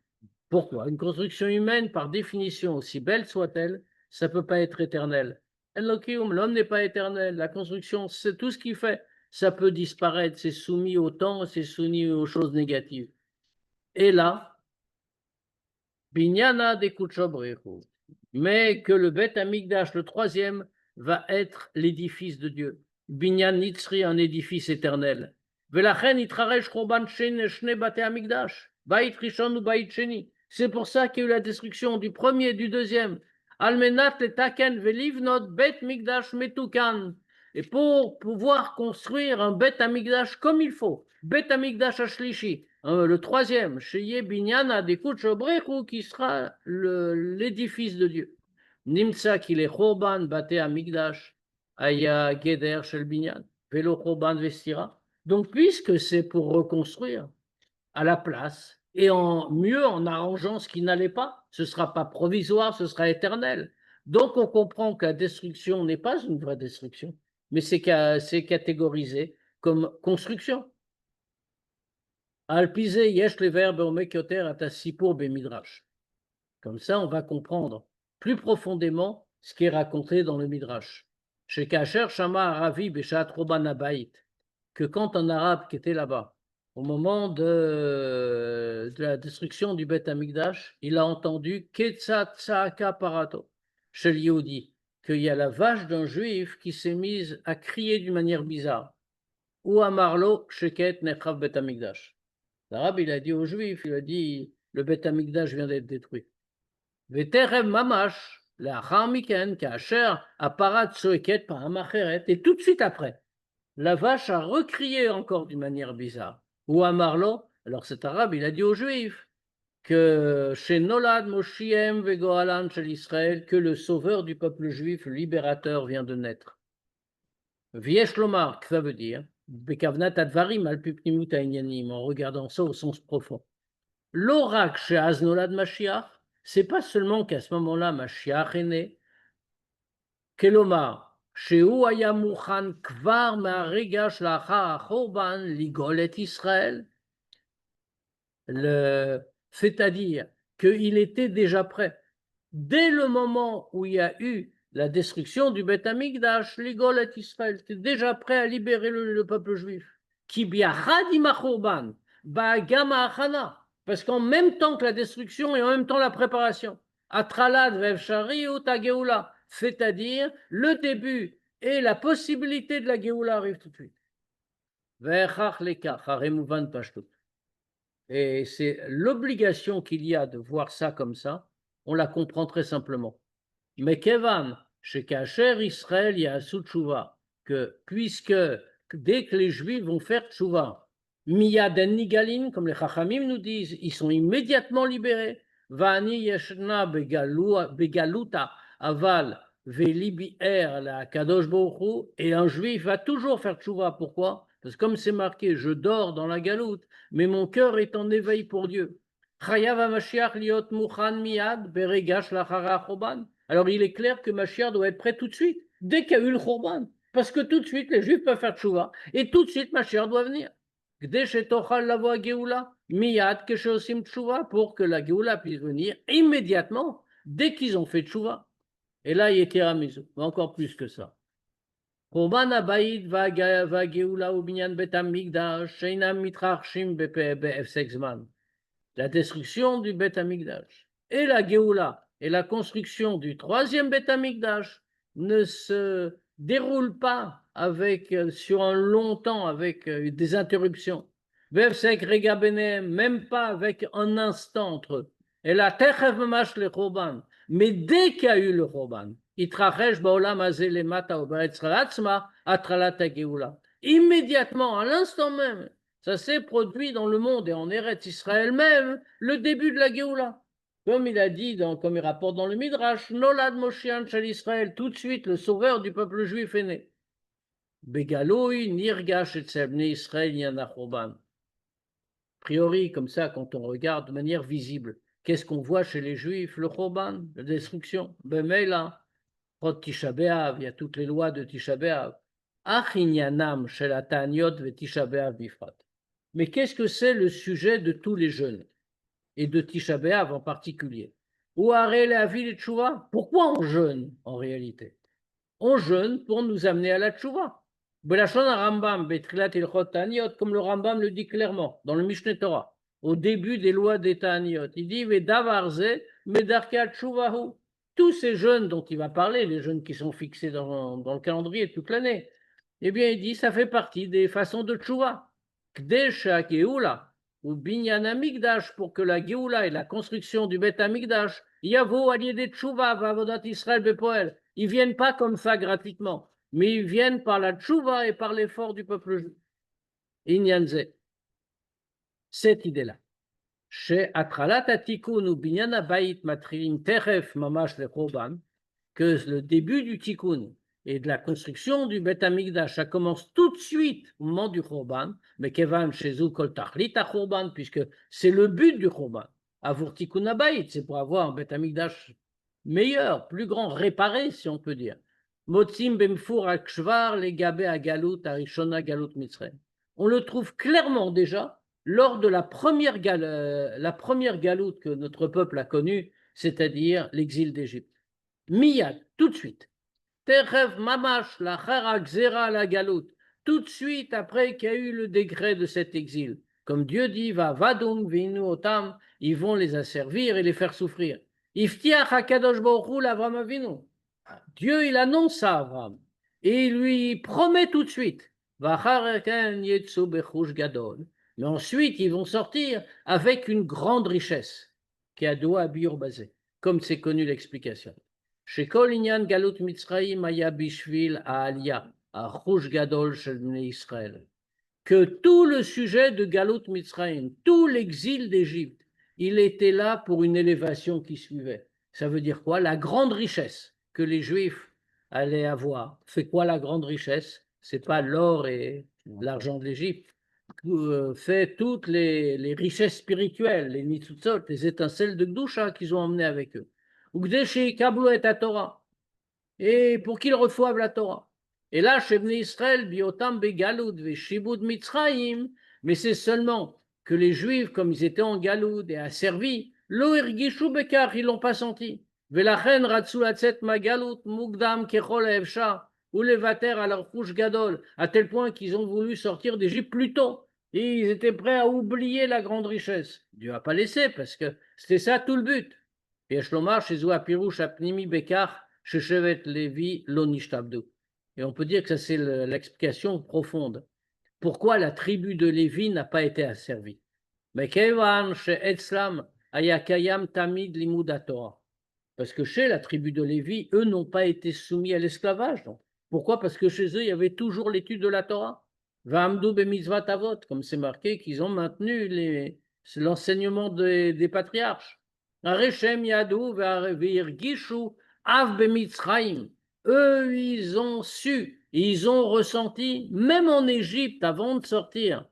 Pourquoi? Une construction humaine, par définition, aussi belle soit-elle, ça ne peut pas être éternel. Elohim, l'homme n'est pas éternel. La construction, c'est tout ce qu'il fait. Ça peut disparaître, c'est soumis au temps, c'est soumis aux choses négatives. Et là, Binyana de Kuchobrechu. Mais que le Bet Amikdash, le troisième, va être l'édifice de Dieu. Binyan Nitzri, un édifice éternel. Velachen itraresh chorban shne bate Amikdash. Bait rishon ou bait sheni. C'est pour ça qu'il y a eu la destruction du premier et du deuxième. Almenat le taken velivnot bet mikdash metukan. Et pour pouvoir construire un Bet Amikdash comme il faut, Bet Amikdash Ashlishi, le troisième, Sheye Binyana de Kuchobrechu, qui sera l'édifice de Dieu. Nimtsa ki le Chorban Bate Amikdash, Aya Geder Shel Binyan, Velo Chorban Vestira. Donc, puisque c'est pour reconstruire à la place et mieux en arrangeant ce qui n'allait pas, ce ne sera pas provisoire, ce sera éternel. Donc, on comprend que la destruction n'est pas une vraie destruction, mais c'est catégorisé comme construction. Alpise yesh le verbe omekyoter atasipur bemidrash. Comme ça, on va comprendre plus profondément ce qui est raconté dans le midrash. Chez Kacher Shama Aravi Beshat Roban Habayit, que quand un arabe qui était là-bas, au moment de la destruction du Bet Amikdash, il a entendu Ketzat Tsaaka Parato, chez Yehudi, qu'il y a la vache d'un juif qui s'est mise à crier d'une manière bizarre. Ou à Marlo, Sheket Nechav Bet Amikdash. L'arabe, il a dit aux juifs, il a dit, le Bet Amikdash vient d'être détruit. Veterev mamash, la Harmiken, Kacher, Aparat Soeket par Amacheret, et tout de suite après, la vache a recrié encore d'une manière bizarre. Ou à Marlo, alors cet arabe, il a dit aux juifs que chez Nolad Moshiem Vegoalan chez Israël, que le sauveur du peuple juif, le libérateur, vient de naître. Viesh Lomar, que ça veut dire, Bekavnat Advarim Alpipnimut Ainyanim, en regardant ça au sens profond. L'orak chez Aznolad Mashiach, c'est pas seulement qu'à ce moment-là, Mashiach est né, Kelomar, chez Ouaya Mouchan Kvar Ma'arigash Lacha Chorban Ligolet Israël, c'est-à-dire qu'il était déjà prêt. Dès le moment où il y a eu la destruction du Bet Amikdash, Ligolet Israël était déjà prêt à libérer le peuple juif. Ki biachad im hachorban, ba'agama achana. Parce qu'en même temps que la destruction et en même temps la préparation, Atralad vevshari ou ta Géoula, c'est-à-dire le début et la possibilité de la Géoula arrivent tout de suite. Ve'echach lekach, haremuvan pashtut. Et c'est l'obligation qu'il y a de voir ça comme ça, on la comprend très simplement. Mais Kevan, chez Kacher Israël, il y a Tchouva, que puisque dès que les Juifs vont faire Tchouva, Miyaden Nigalin, comme les Chachamim nous disent, ils sont immédiatement libérés. Vani Yeshna Begaluta Aval Velibi la Kadosh Baruch Hu, et un Juif va toujours faire Tchouva. Pourquoi? Parce que comme c'est marqué, je dors dans la galoute, mais mon cœur est en éveil pour Dieu. Chayav HaMashiach liot muchan miyad beregash lachara choban. Alors il est clair que Mashiach doit être prêt tout de suite, dès qu'il y a eu le Khorban. Parce que tout de suite, les Juifs peuvent faire tchouva. Et tout de suite, Mashiach doit venir. Miyad keshosim tchouva, pour que la Géoula puisse venir immédiatement, dès qu'ils ont fait tchouva. Et là, il y a tiramisu, encore plus que ça. Khorban habayit va Géoula ou binyan bet hamikdash, sheinam mitrachshim be'efsek zman. La destruction du Beth Amikdash et la Géoula et la construction du troisième Beth Amikdash ne se déroulent pas sur un long temps avec des interruptions. Même pas avec un instant entre eux. Et la Techev Mamash le Chorban. Mais dès qu'il y a eu le Chorban, Itrachesh Baolam Azeh Lemata Oberetz Ratzma Atralat Géoula. Immédiatement, à l'instant même, ça s'est produit dans le monde et en Eretz Israël même, le début de la Géoula. Comme il a dit, comme il rapporte dans le Midrash, Nolad Moshiach Shel Israël, tout de suite, le sauveur du peuple juif est né. Begaloui, Nirgash et Tsebne Israël Yana Chorban. A priori, comme ça, quand on regarde de manière visible, qu'est-ce qu'on voit chez les juifs? Le Chorban, la destruction. Bemeila, Prot Tisha B'Av, il y a toutes les lois de Tisha B'Av. Achinyanam Shel Ataniot ve Tisha B'Av Bifrat. Mais qu'est-ce que c'est le sujet de tous les jeûnes, et de Tisha B'Av en particulier? Pourquoi on jeûne en réalité? On jeûne pour nous amener à la tchouva. Rambam, comme le Rambam le dit clairement dans le Mishneh Torah, au début des lois des Ta'aniot. Il dit tous ces jeûnes dont il va parler, les jeûnes qui sont fixés dans le calendrier toute l'année, eh bien il dit ça fait partie des façons de tchouva. Kdesha Geoula ou Binyan Amigdash, pour que la Geoula et la construction du Beth Amigdash, Yavo allié des Tchouva, Vavodat Israël Bepoel, ils viennent pas comme ça gratuitement, mais ils viennent par la Tchouva et par l'effort du peuple juif. Inyanze. Cette idée-là. Chez Atralat Atikun ou Binyan Abayit Matrilim Teref Mamash le Chorban, que le début du Tikkun et de la construction du Beth Amikdash, ça commence tout de suite au moment du Chorban, mais Kevan Shezu Kol Tachlit Chorban, puisque c'est le but du Chorban. Avur Tikkun Abayit, c'est pour avoir un Beth Amikdash meilleur, plus grand, réparé, si on peut dire. Motzim Bemfour Akshvar, les Gabé Agalut, Arishona Galut Mitzrayim. On le trouve clairement déjà lors de la première galoute que notre peuple a connue, c'est-à-dire l'exil d'Égypte. Miyad, tout de suite. Techev mamash la xera la galoute, tout de suite après qu'il y a eu le décret de cet exil. Comme Dieu dit, va vadung vinu otam, ils vont les asservir et les faire souffrir. Iftiach hakadosh baruch hu l'Avram Avinu. Dieu, il annonce ça à Avram et il lui promet tout de suite. Vachareken yetsu bechush gadol. Mais ensuite, ils vont sortir avec une grande richesse qui a doigt basé, comme c'est connu l'explication. Chez Kol Inyan Galut Mitzrayim Aya Bishvil Aalia, à Rouge Gadol Shel Bnei Israël. Que tout le sujet de Galut Mitzrayim, tout l'exil d'Égypte, il était là pour une élévation qui suivait. Ça veut dire quoi? La grande richesse que les Juifs allaient avoir. C'est quoi la grande richesse? C'est pas l'or et l'argent de l'Égypte. Fait toutes les richesses spirituelles, les nitzutzot, les étincelles de Gdusha qu'ils ont emmenées avec eux. Et pour qu'ils reçoivent la Torah. Et là, chez Bnei Israël, biotam begaloud veshibud mitzrayim, mais c'est seulement que les Juifs, comme ils étaient en galoud et asservis, lo ergishu bekar, ils l'ont pas senti. Velachen ratzu latzet magalut mugdam kechol evsha, ou les vater à leur couche gadol, à tel point qu'ils ont voulu sortir d'Égypte plus tôt. Et ils étaient prêts à oublier la grande richesse. Dieu n'a pas laissé, parce que c'était ça tout le but. Et on peut dire que ça c'est l'explication profonde. Pourquoi la tribu de Lévi n'a pas été asservie? Mais Parce que chez la tribu de Lévi, eux n'ont pas été soumis à l'esclavage. Donc. Pourquoi? Parce que chez eux, il y avait toujours l'étude de la Torah. Va'amdu b'mitzvat avot, comme c'est marqué qu'ils ont maintenu l'enseignement des patriarches. Arechem yadu ve'irgishu av b'mitzrayim. Eux, ils ont su, ils ont ressenti, même en Égypte, avant de sortir,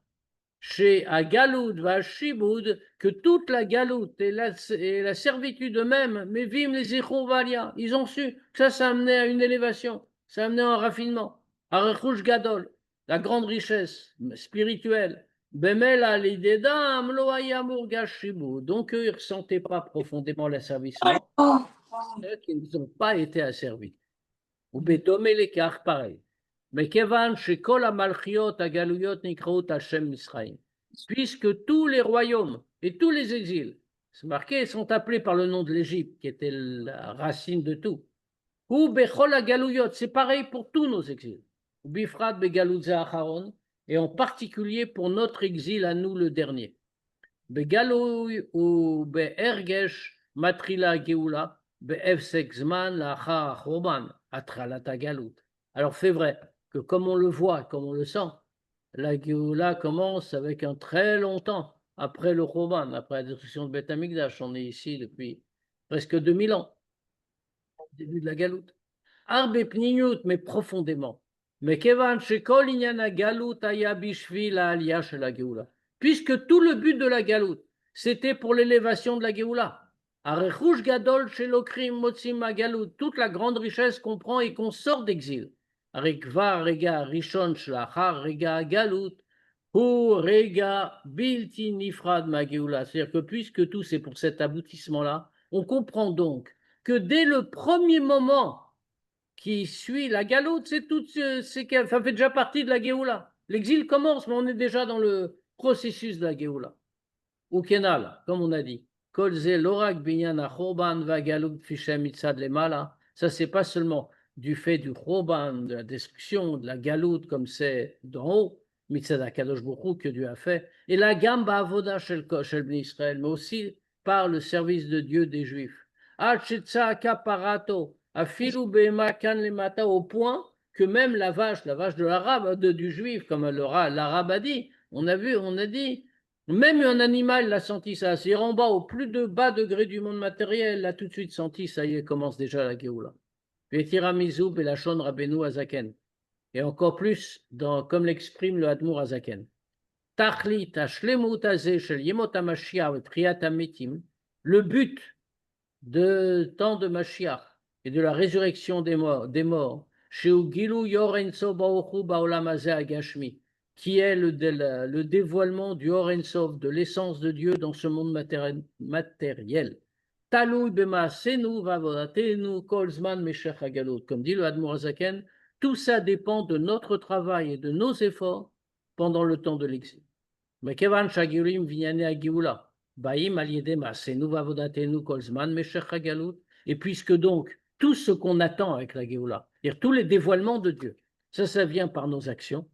chez Agaloud, Vachiboud, que toute la galoute et la servitude eux-mêmes, mais vim les Valia, ils ont su que ça amenait à une élévation, ça amenait à un raffinement. Arechouch Gadol, la grande richesse spirituelle. Bemela l'idedam lo hayamur gashiboud. Donc eux, ils ne ressentaient pas profondément l'asservissement, qu'ils n'ont pas été asservis. Ou bédomé l'écart, pareil. Mais kevan shekol amalchiot agaluyot nikraot Hashem Misraïm. Puisque tous les royaumes et tous les exils, c'est marqué, sont appelés par le nom de l'Égypte, qui était la racine de tout. Ou bechol agaluyot, c'est pareil pour tous nos exils. Ou bifrat begalut acharon, et en particulier pour notre exil à nous le dernier. Begaluy ou beergesh matrila geula. Alors c'est vrai que comme on le voit, comme on le sent, la Géoula commence avec un très longtemps après le Choban, après la destruction de Beth Amikdash. On est ici depuis presque 2000 ans, au début de la Galoute. Arbe pnignut, mais profondément. Mais kevan shekol inyana Galout aya bishvi la aliyah shel la Géoula. Puisque tout le but de la Galoute, c'était pour l'élévation de la Géoula. Arechouch gadol shelokrim motzim magalut, toute la grande richesse qu'on prend et qu'on sort d'exil. Arekva rega rishon shlachar rega galut, hu rega bilti nifrad magéoula. C'est-à-dire que puisque tout c'est pour cet aboutissement-là, on comprend donc que dès le premier moment qui suit la galoute, c'est tout, ça fait déjà partie de la Géoula. L'exil commence, mais on est déjà dans le processus de la Géoula. Ou Kenal, comme on a dit. Ça, c'est pas seulement du fait du Choban, de la destruction, de la galoute, comme c'est d'en haut, Mitzad HaKadosh Baruch Hu, que Dieu a fait, et la gamba avoda shel Bnei Israël, mais aussi par le service de Dieu des Juifs. Au point que même la vache de l'arabe, du Juif, comme l'arabe a dit, on a dit, même un animal l'a senti ça. C'est en bas, au plus de bas degré du monde matériel, l'a tout de suite senti, ça y est, commence déjà la Géoula. Vetiramizu belachon Rabbeinu Azaken. Et encore plus, comme l'exprime le Admour Azaken. Tachlit hashlemut hazeh shel yemot hamashiach vetriat hametim. Le but de temps de Mashiach et de la résurrection des morts, chez Gilu Yor Enso Baruch Baolam Hazeh Agashmi, qui est le dévoilement du Or Ensof, de l'essence de Dieu dans ce monde matériel. Talou b'maasenu v'avodatenu kol zman meshech hagalot. Comme dit le Admour Hazaken, tout ça dépend de notre travail et de nos efforts pendant le temps de l'exil. Mais kevan shagilim vinyane hagiula, baim aliede maasenu v'avodatenu kol zman meshech hagalot. Et puisque donc tout ce qu'on attend avec la Géoula, c'est-à-dire tous les dévoilements de Dieu, ça vient par nos actions.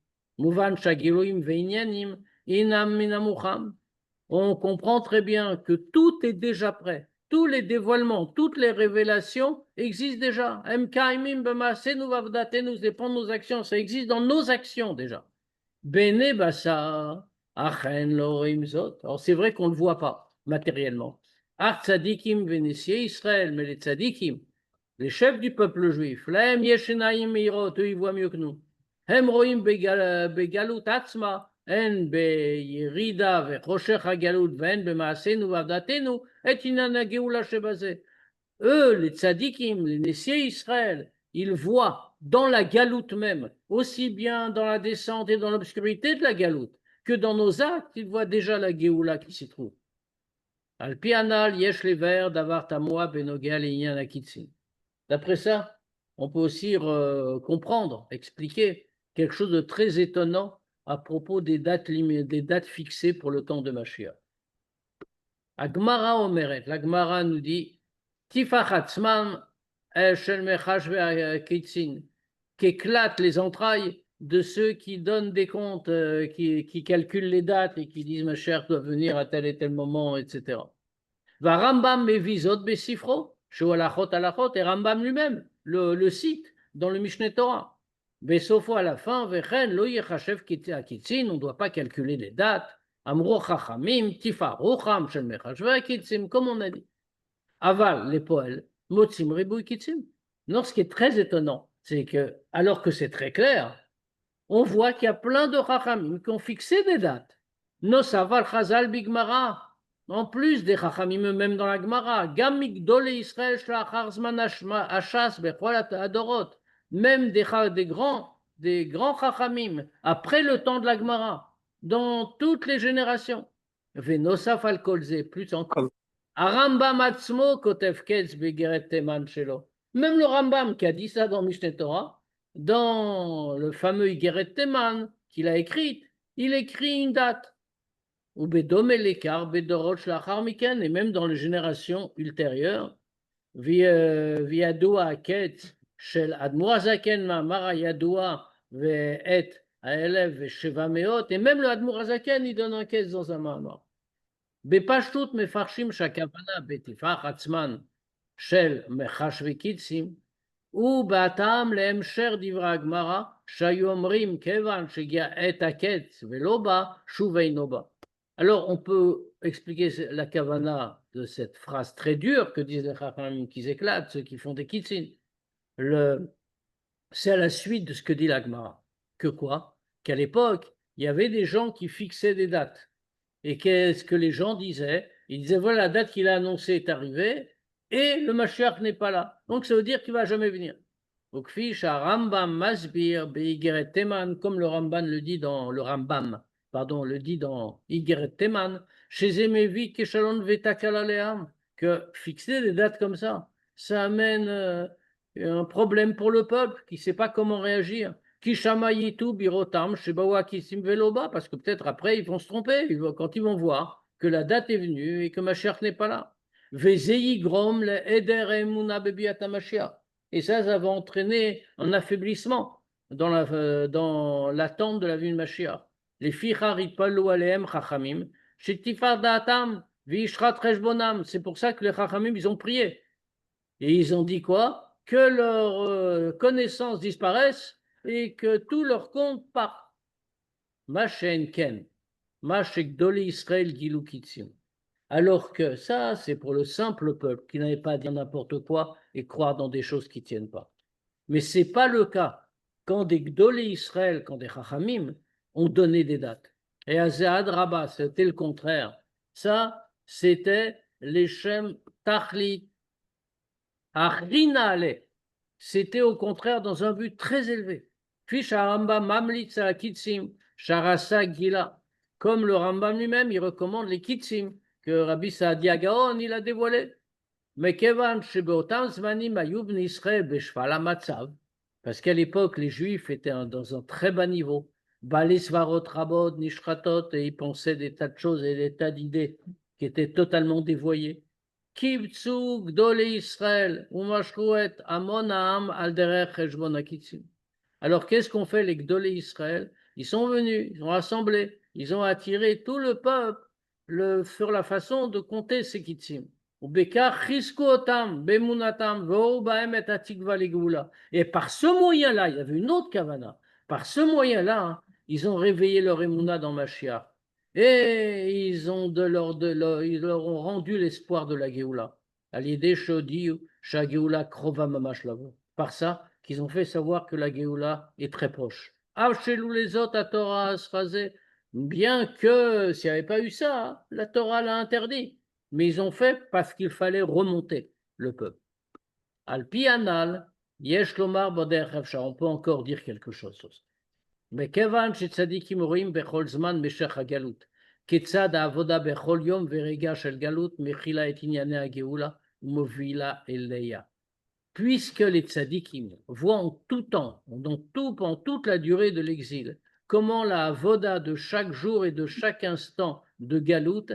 On comprend très bien que tout est déjà prêt. Tous les dévoilements, toutes les révélations existent déjà. Dépend de nos actions. Ça existe dans nos actions déjà. Alors c'est vrai qu'on ne le voit pas matériellement. Israël, mais les tzadikim, les chefs du peuple juif, eux, ils voient mieux que nous. הם רואים בגלות עצמה, הן בירידה וחושך הגלות והן במעשינו ועבדתנו, את עניין הגאולה שבזה. Eux, les tzadikim, les Nessiers Israël, ils voient dans la galoute même, aussi bien dans la descente et dans l'obscurité de la galoute, que dans nos actes, ils voient déjà la Géoula qui s'y trouve. Al-pi anal yesh lever davar tamoa benogea l'inyan hakitsin. D'après ça, on peut aussi comprendre, expliquer quelque chose de très étonnant à propos des dates fixées pour le temps de Mashiach. Agmara Omeret, la Gemara nous dit Tifachatzman shel mechash ve'kitzin, qu'éclatent les entrailles de ceux qui donnent des comptes, qui calculent les dates et qui disent Mashiach doit venir à tel et tel moment, etc. Va Rambam mevizot besifro, Shu Alachot, et Rambam lui-même le cite dans le Mishneh Torah. Besofo à la fin, Vechen lo yechashev kitzin, on ne doit pas calculer les dates. Amro chachamim, tifarucham shel mechashve kitzim, comme on a dit. Aval, les poèles, motzim ribui kitzim. Non, ce qui est très étonnant, c'est que, alors que c'est très clair, on voit qu'il y a plein de chachamim qui ont fixé des dates. Nosaval chazal bigmara. En plus des chachamim, même dans la Gemara, gam migdole Israël shlachar zman hashas bechol adorot. Même des grands chachamim, après le temps de la Gemara, dans toutes les générations. Venosaf al kolze, plus encore. Arambam atzmo kotev ketz begeret teman shelo. Même le Rambam qui a dit ça dans Mishneh Torah, dans le fameux Igeret Teman qu'il a écrit, il écrit une date. Ou bedome l'écart, bedorot shlachar miken, et même dans les générations ultérieures, via doa ketz shel admor hazaken ma'amar hayadoua ve'et ha'elev ve'sheva meot, et même le admor hazaken il donne un ketz dans un ma'amar. בפשטות מפרשים שהכוונה בתפארת עצמן של מחש וקיצים, ובהתאם להמשך דברי הגמרא, שהיו אומרים כיוון שהגיע עת הקץ ולא בא, שוב אינו בא. Alors on peut expliquer la kavana de cette phrase très dure que disent les chachamim qui s'éclatent, ceux qui font des kitzin. C'est à la suite de ce que dit la Gemara. Que quoi? Qu'à l'époque, il y avait des gens qui fixaient des dates. Et qu'est-ce que les gens disaient? Ils disaient, voilà, la date qu'il a annoncée est arrivée, et le Mashiach n'est pas là. Donc ça veut dire qu'il ne va jamais venir. Donc, Rambam Masbir, Beigeret Teman, comme le Rambam le dit dans Igeret Teman, chez Zemevi, Keshalon Vetakal que fixer des dates comme ça amène un problème pour le peuple qui ne sait pas comment réagir. Kishamayitu birotam shebawa kisim veloba, parce que peut-être après ils vont se tromper quand ils vont voir que la date est venue et que Mashiach n'est pas là. Vezei grom le eder emuna bebiat Mashiach. Et ça va entraîner un affaiblissement dans l'attente de la venue de Mashiach. Les fichar itpalu alehem chachamim shetifar daatam vishrat cheshbonam. C'est pour ça que les chachamim ils ont prié et ils ont dit quoi? Que leur connaissance disparaisse et que tout leur compte part. Machen ken, mashek doli Israël gilu kitzim. Alors que ça, c'est pour le simple peuple qui n'avait pas à dire n'importe quoi et croire dans des choses qui ne tiennent pas. Mais ce n'est pas le cas quand des Gdolé Israël, quand des Chachamim ont donné des dates. Et à Zéad Rabba, c'était le contraire. Ça, c'était les Shem Tachlit, Achrina Ale. C'était au contraire dans un but très élevé. Puis Rambam Mamlitz à Kitsim, Sharasa Gila. Comme le Rambam lui-même, il recommande les Kitsim que Rabbi Saadia Gaon il a dévoilé. Mais Kevan Shebeotam Zmanim Ayub Nisraël Beshvala Matzav. Parce qu'à l'époque, les Juifs étaient dans un très bas niveau. Balisvarot Rabot, Nishratot, et ils pensaient des tas de choses et des tas d'idées qui étaient totalement dévoyées. Kibtsu Gdole Israël, Umashruet Amon Aham Alderer Cheshbon Akitzim. Alors qu'est-ce qu'ont fait les Gdole Israël? Ils sont venus, ils ont rassemblé, ils ont attiré tout le peuple sur la façon de compter ces kitzim. Et par ce moyen-là, il y avait une autre kavana. Par ce moyen-là, ils ont réveillé leur émouna dans Mashiach. Et ils leur ont rendu l'espoir de la Géoula. Par ça, qu'ils ont fait savoir que la Géoula est très proche. Bien que s'il n'y avait pas eu ça, la Torah l'a interdit. Mais ils ont fait parce qu'il fallait remonter le peuple. Al-Pi Anal, Yesh Lomar Boder Chavshar, on peut encore dire quelque chose sur ça. Mais Kevan Shetzadikim Roim Bechol Zman Meshech HaGalut, Ketzad Avoda Bechol Yom Verega Shel Galut, Mechila et Inyane HaGeula, Movila Eleya. Puisque les tzadikim voient en tout temps, pendant toute la durée de l'exil, comment la avoda de chaque jour et de chaque instant de Galout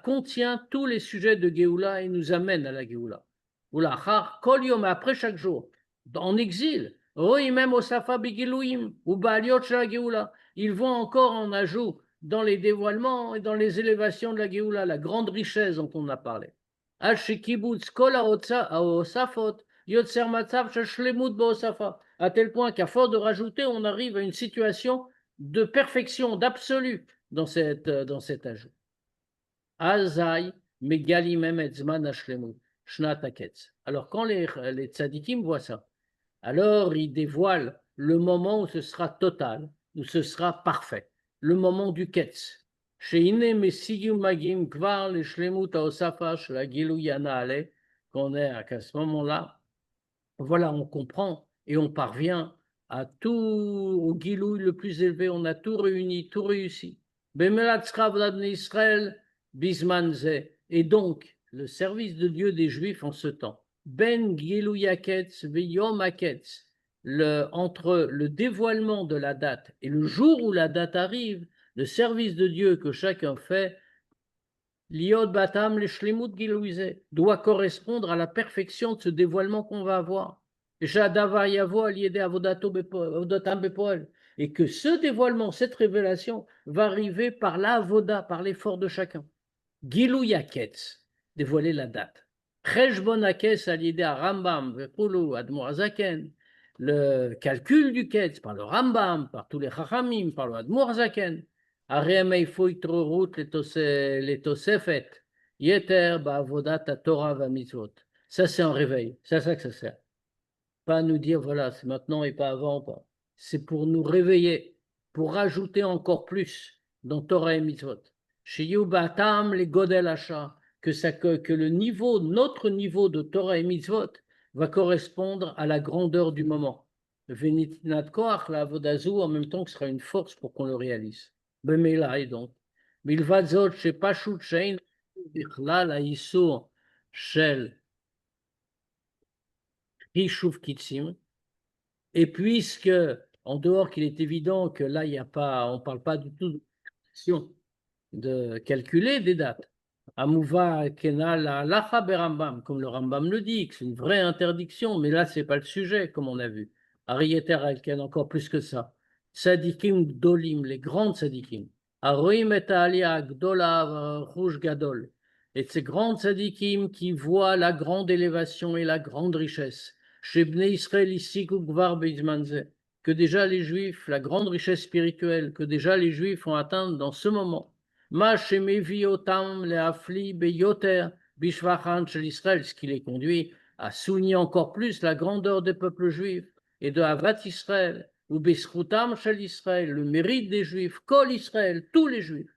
contient tous les sujets de Géoula et nous amène à la Géoula. Kol yom, après chaque jour, en exil, même au Safa Begilouim ou Baaliot la Géoula, ils voient encore en ajout dans les dévoilements et dans les élévations de la Géoula, la grande richesse dont on a parlé. עד שקיבוץ כל ההוספות יוצר מצב של שלמות בהוספה, à tel point qu'à force de rajouter, on arrive à une situation de perfection, d'absolu dans cet ajout. Azai megalim et zman hashlemut, shnat haketz. Alors quand les tzadikim voient ça, alors ils dévoilent le moment où ce sera total, où ce sera parfait, le moment du ketz. Sheine mesigim magim kvar le shlemut haosafa shel hagilui hanaale, qu'on est à ce moment-là, voilà, on comprend et on parvient à tout, au Gilouï le plus élevé, on a tout réuni, tout réussi. Israël, Bismanze, et donc le service de Dieu des Juifs en ce temps. Ben Gilouï Aketz, Veyom Aketz, entre le dévoilement de la date et le jour où la date arrive, le service de Dieu que chacun fait, Liot Batam le Shlemut Gilouïze, doit correspondre à la perfection de ce dévoilement qu'on va avoir. Et que ce dévoilement, cette révélation, va arriver par l'avoda, par l'effort de chacun. Gilou Yaketz, dévoiler la date. Cheshbon Aketz à l'idée à Rambam, Vepulu, Admor Azaken, le calcul du Ketz par le Rambam, par tous les Chachamim, par le Admor Azaken. הרי איפה התעוררות לתוספת יתר בעבודת התורה והמצוות. Ça, c'est un réveil. C'est ça que ça sert. Pas nous dire, voilà, c'est maintenant et pas avant. Pas. C'est pour nous réveiller, pour rajouter encore plus dans Torah et mitzvot. Shiyu ba'atam les godel hacha, que le niveau, notre niveau de Torah et mitzvot va correspondre à la grandeur du moment. Venitinat koach la avodazu, en même temps que ce sera une force pour qu'on le réalise. במילא donc, מלבד זאת שפשוט שאין בכלל האיסור של חישוב קיצים, et puisque, en dehors qu'il est évident que là, il y a pas, on ne parle pas du tout de calculer des dates, Amouva kenal halacha berambam, comme le Rambam le dit, que c'est une vraie interdiction, mais là, ce n'est pas le sujet, comme on a vu. Ariyeter Elken, encore plus que ça. Sadikim Gdolim, les grandes Sadikim. Aroim et Alia Gdola Rouge Gadol. Et ces grandes Sadikim qui voient la grande élévation et la grande richesse. Chez Bnei Israël ici, que déjà les Juifs, la grande richesse spirituelle, que déjà les Juifs ont atteint dans ce moment. Ma Shemevi Otam Leafli Beyoter Bishvachan Shel Israël, ce qui les conduit à souligner encore plus la grandeur des peuples juifs et de Havat Israël. Ou Beskhutam Shel Israël, le mérite des Juifs, Kol Israël, tous les Juifs.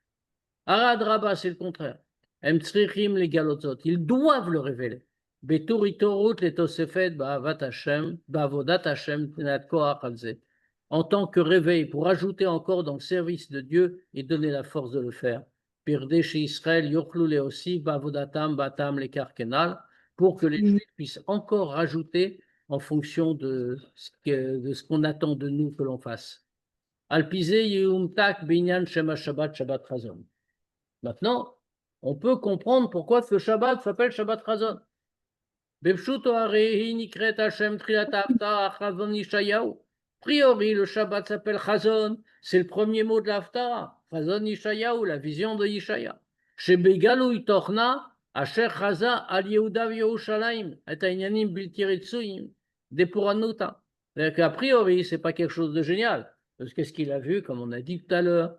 Arad Rabba, c'est le contraire. Em tzrichim les galotzot, ils doivent le révéler. Betur itorut le tosefet ba'avat Hashem, ba'avodat Hashem tenat koach al ze. En tant que réveil, pour ajouter encore dans le service de Dieu et donner la force de le faire. Pirdé chez Israël, yochlu le aussi, ba'avodatam batam le karkenal, pour que les Juifs puissent encore rajouter en fonction de ce qu'on attend de nous que l'on fasse. Alpizé yumtak binyan shema Shabbat Shabbat Chazon. Maintenant, on peut comprendre pourquoi ce Shabbat s'appelle Shabbat Chazon. Bepshuto arehi nikret Hashem trilat haftarah Chazon Yishayahu. A priori, le Shabbat s'appelle Chazon, c'est le premier mot de l'Haftarah. Chazon Yishayahu, la vision de Yishaya. Shebegalu tochna Asher Chaza al Yehuda Yerushalayim, et Ainyanim Bilti Ritsuim, des Puranuta. C'est-à-dire qu'a priori, ce n'est pas quelque chose de génial. Parce qu'est-ce qu'il a vu, comme on a dit tout à l'heure,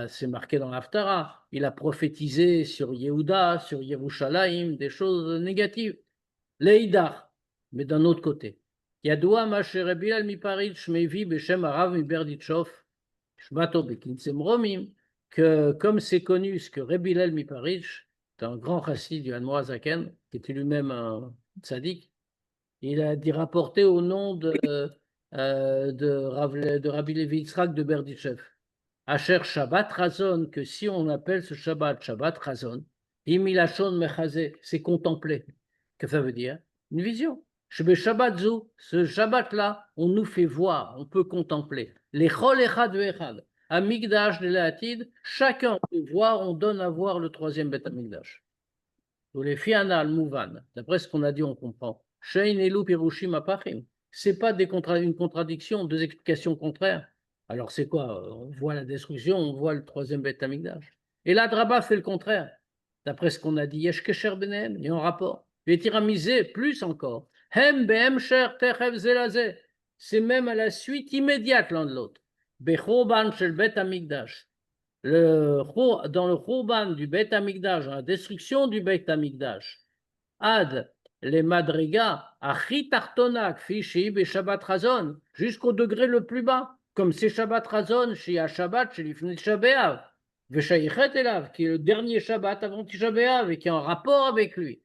c'est marqué dans l'Haftarah, il a prophétisé sur Yehuda, sur Yerushalayim, des choses négatives. Leïdar, mais d'un autre côté. Yadoua Masher Rabbi Hillel Miparitch Mevi Beshem Arav Miberditchov, Shmato Bekinsem Romim, que comme c'est connu ce que Rabbi Hillel Miparitch, c'est un grand chassid du Admor Azaken, qui était lui-même un tzaddik. Il a dit rapporter au nom de Rabbi Levi Yitzhak de Berditchev. Asher Shabbat Razon, que si on appelle ce Shabbat Shabbat Razon, Imilachon Mechazé, c'est contempler. Que ça veut dire? Une vision. Shebe Shabbat Zou, ce Shabbat-là, on nous fait voir, on peut contempler. Les Chol Echad Ve'echad. À Migdash de l'Atid, chacun peut voir, on donne à voir le troisième Beth Amigdash. Ou les Fiana al-Mouvan, d'après ce qu'on a dit, on comprend. Shein Elu Pirushim Apachim. Ce n'est pas une contradiction, deux explications contraires. Alors c'est quoi? On voit la destruction, on voit le troisième Beth Amigdash. Et là, Draba fait le contraire. D'après ce qu'on a dit, Yesh Kesher Benem, il y a un rapport. Vetiramisé, plus encore. Hem behem sher techev zelazé. C'est même à la suite immédiate l'un de l'autre. Bechorban shel Bet Amigdash. Dans le Chorban du Bet Amigdash, la destruction du Bet Amigdash, Ad les Madriga, Achi Tartona, Kfishi, be Shabbat Razon, jusqu'au degré le plus bas, comme c'est Shabbat Razon, chez Shabbat, chez l'Ifnit Shabbat, Veshaïchet Elav, qui est le dernier Shabbat avant Tisha B'Av et qui est en rapport avec lui.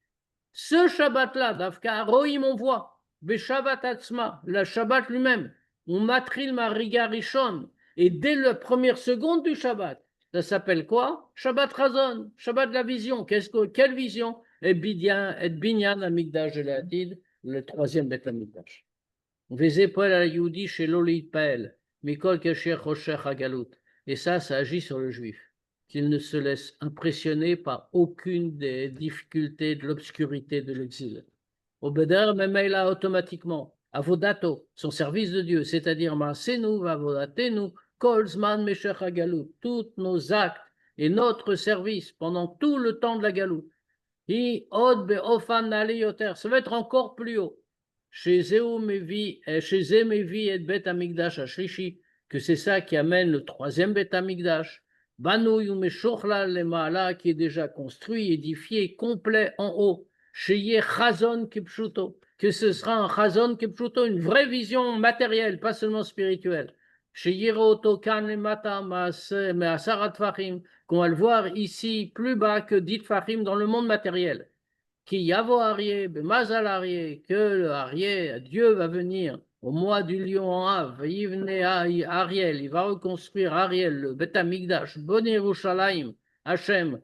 Ce Shabbat-là, Davka Roim, on voit, Beshabbat Atzma, le Shabbat lui-même, on matril Mariga Rishon, et dès la première seconde du Shabbat, ça s'appelle quoi? Shabbat Razon, Shabbat de la vision. Quelle vision? Et Binyan Amigdash de l'Adid, le troisième Beth Amigdash. Vezé Poel al Yehudi chez Loli Pael, Mikol Kesher Rocher Hagalut. Et ça agit sur le juif, qu'il ne se laisse impressionner par aucune des difficultés de l'obscurité de l'exil. Obeder Memela automatiquement, Avodato, son service de Dieu, c'est-à-dire Maasenu, Avodatenu, Kolzman Mesher Hagalut, tous nos actes et notre service pendant tout le temps de la Galoute. Ça va être encore plus haut. Chez Mevi et Bet Amigdash Ashlishi, que c'est ça qui amène le troisième Bet Amigdash. Banu Yumeshochlal Lemala, qui est déjà construit, édifié, complet en haut. Chez Chazon Kipshuto, que ce sera un Chazon Kipshuto, une vraie vision matérielle, pas seulement spirituelle. Chez Yeroto Kan Lemata Measarat Fahim, qu'on va le voir ici plus bas que dit Fahim dans le monde matériel. Qui Yavo Arié, Bemazal Arié, que le Arié, Dieu va venir au mois du lion en Av, Ariel, il va reconstruire Ariel, le Bet Amigdash, Bon Yerushalayim, Hachem,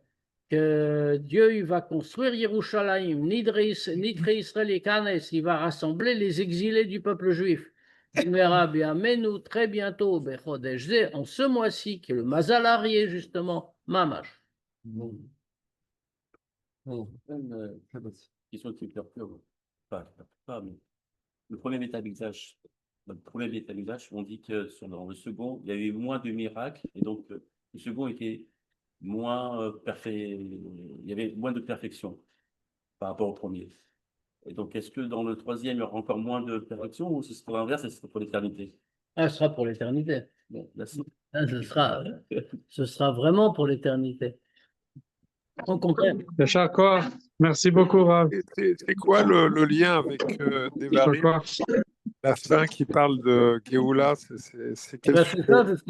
que Dieu il va construire Yerushalayim, Nidre Israël et Kanes, il va rassembler les exilés du peuple juif. Amenu très bientôt, en ce mois-ci, qui est le Mazal Arié, justement, Mamash. Une question qui me perturbe, pas, mais le premier Betamikdash, on dit que dans le second, il y avait eu moins de miracles, et donc le second était moins parfait, il y avait moins de perfection par rapport au premier. Et donc, est-ce que dans le troisième, il y aura encore moins de perfection, ou ce sera l'inverse, ce sera pour l'éternité? Ah, ce sera pour l'éternité. Bon, Ce sera vraiment pour l'éternité. Au contraire. Yachar Koach. Merci beaucoup, Rav. C'est quoi le lien avec Devarim, la fin qui parle de Géoula? C'est quel sujet? C'est ça, c'est ce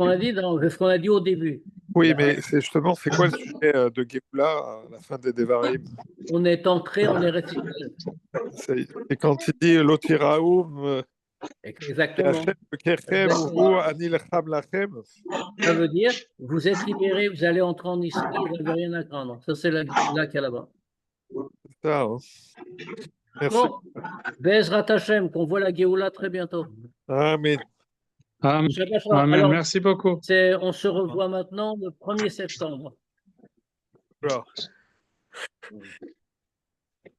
qu'on a dit au début. Oui, mais c'est quoi le sujet de Géoula à la fin des Devarim? On est entré, on est resté. Et quand il dit Lotiraoum, exactement. Ça veut dire, vous êtes libérés, vous allez entrer en Israël, vous n'avez rien à craindre. Ça, c'est là qu'il y a là-bas. C'est ça, hein. Merci. Bon, Bezrat Hashem, qu'on voit la Géoula très bientôt. Amen. Amen. Alors, merci beaucoup. On se revoit maintenant le 1er septembre. Voilà.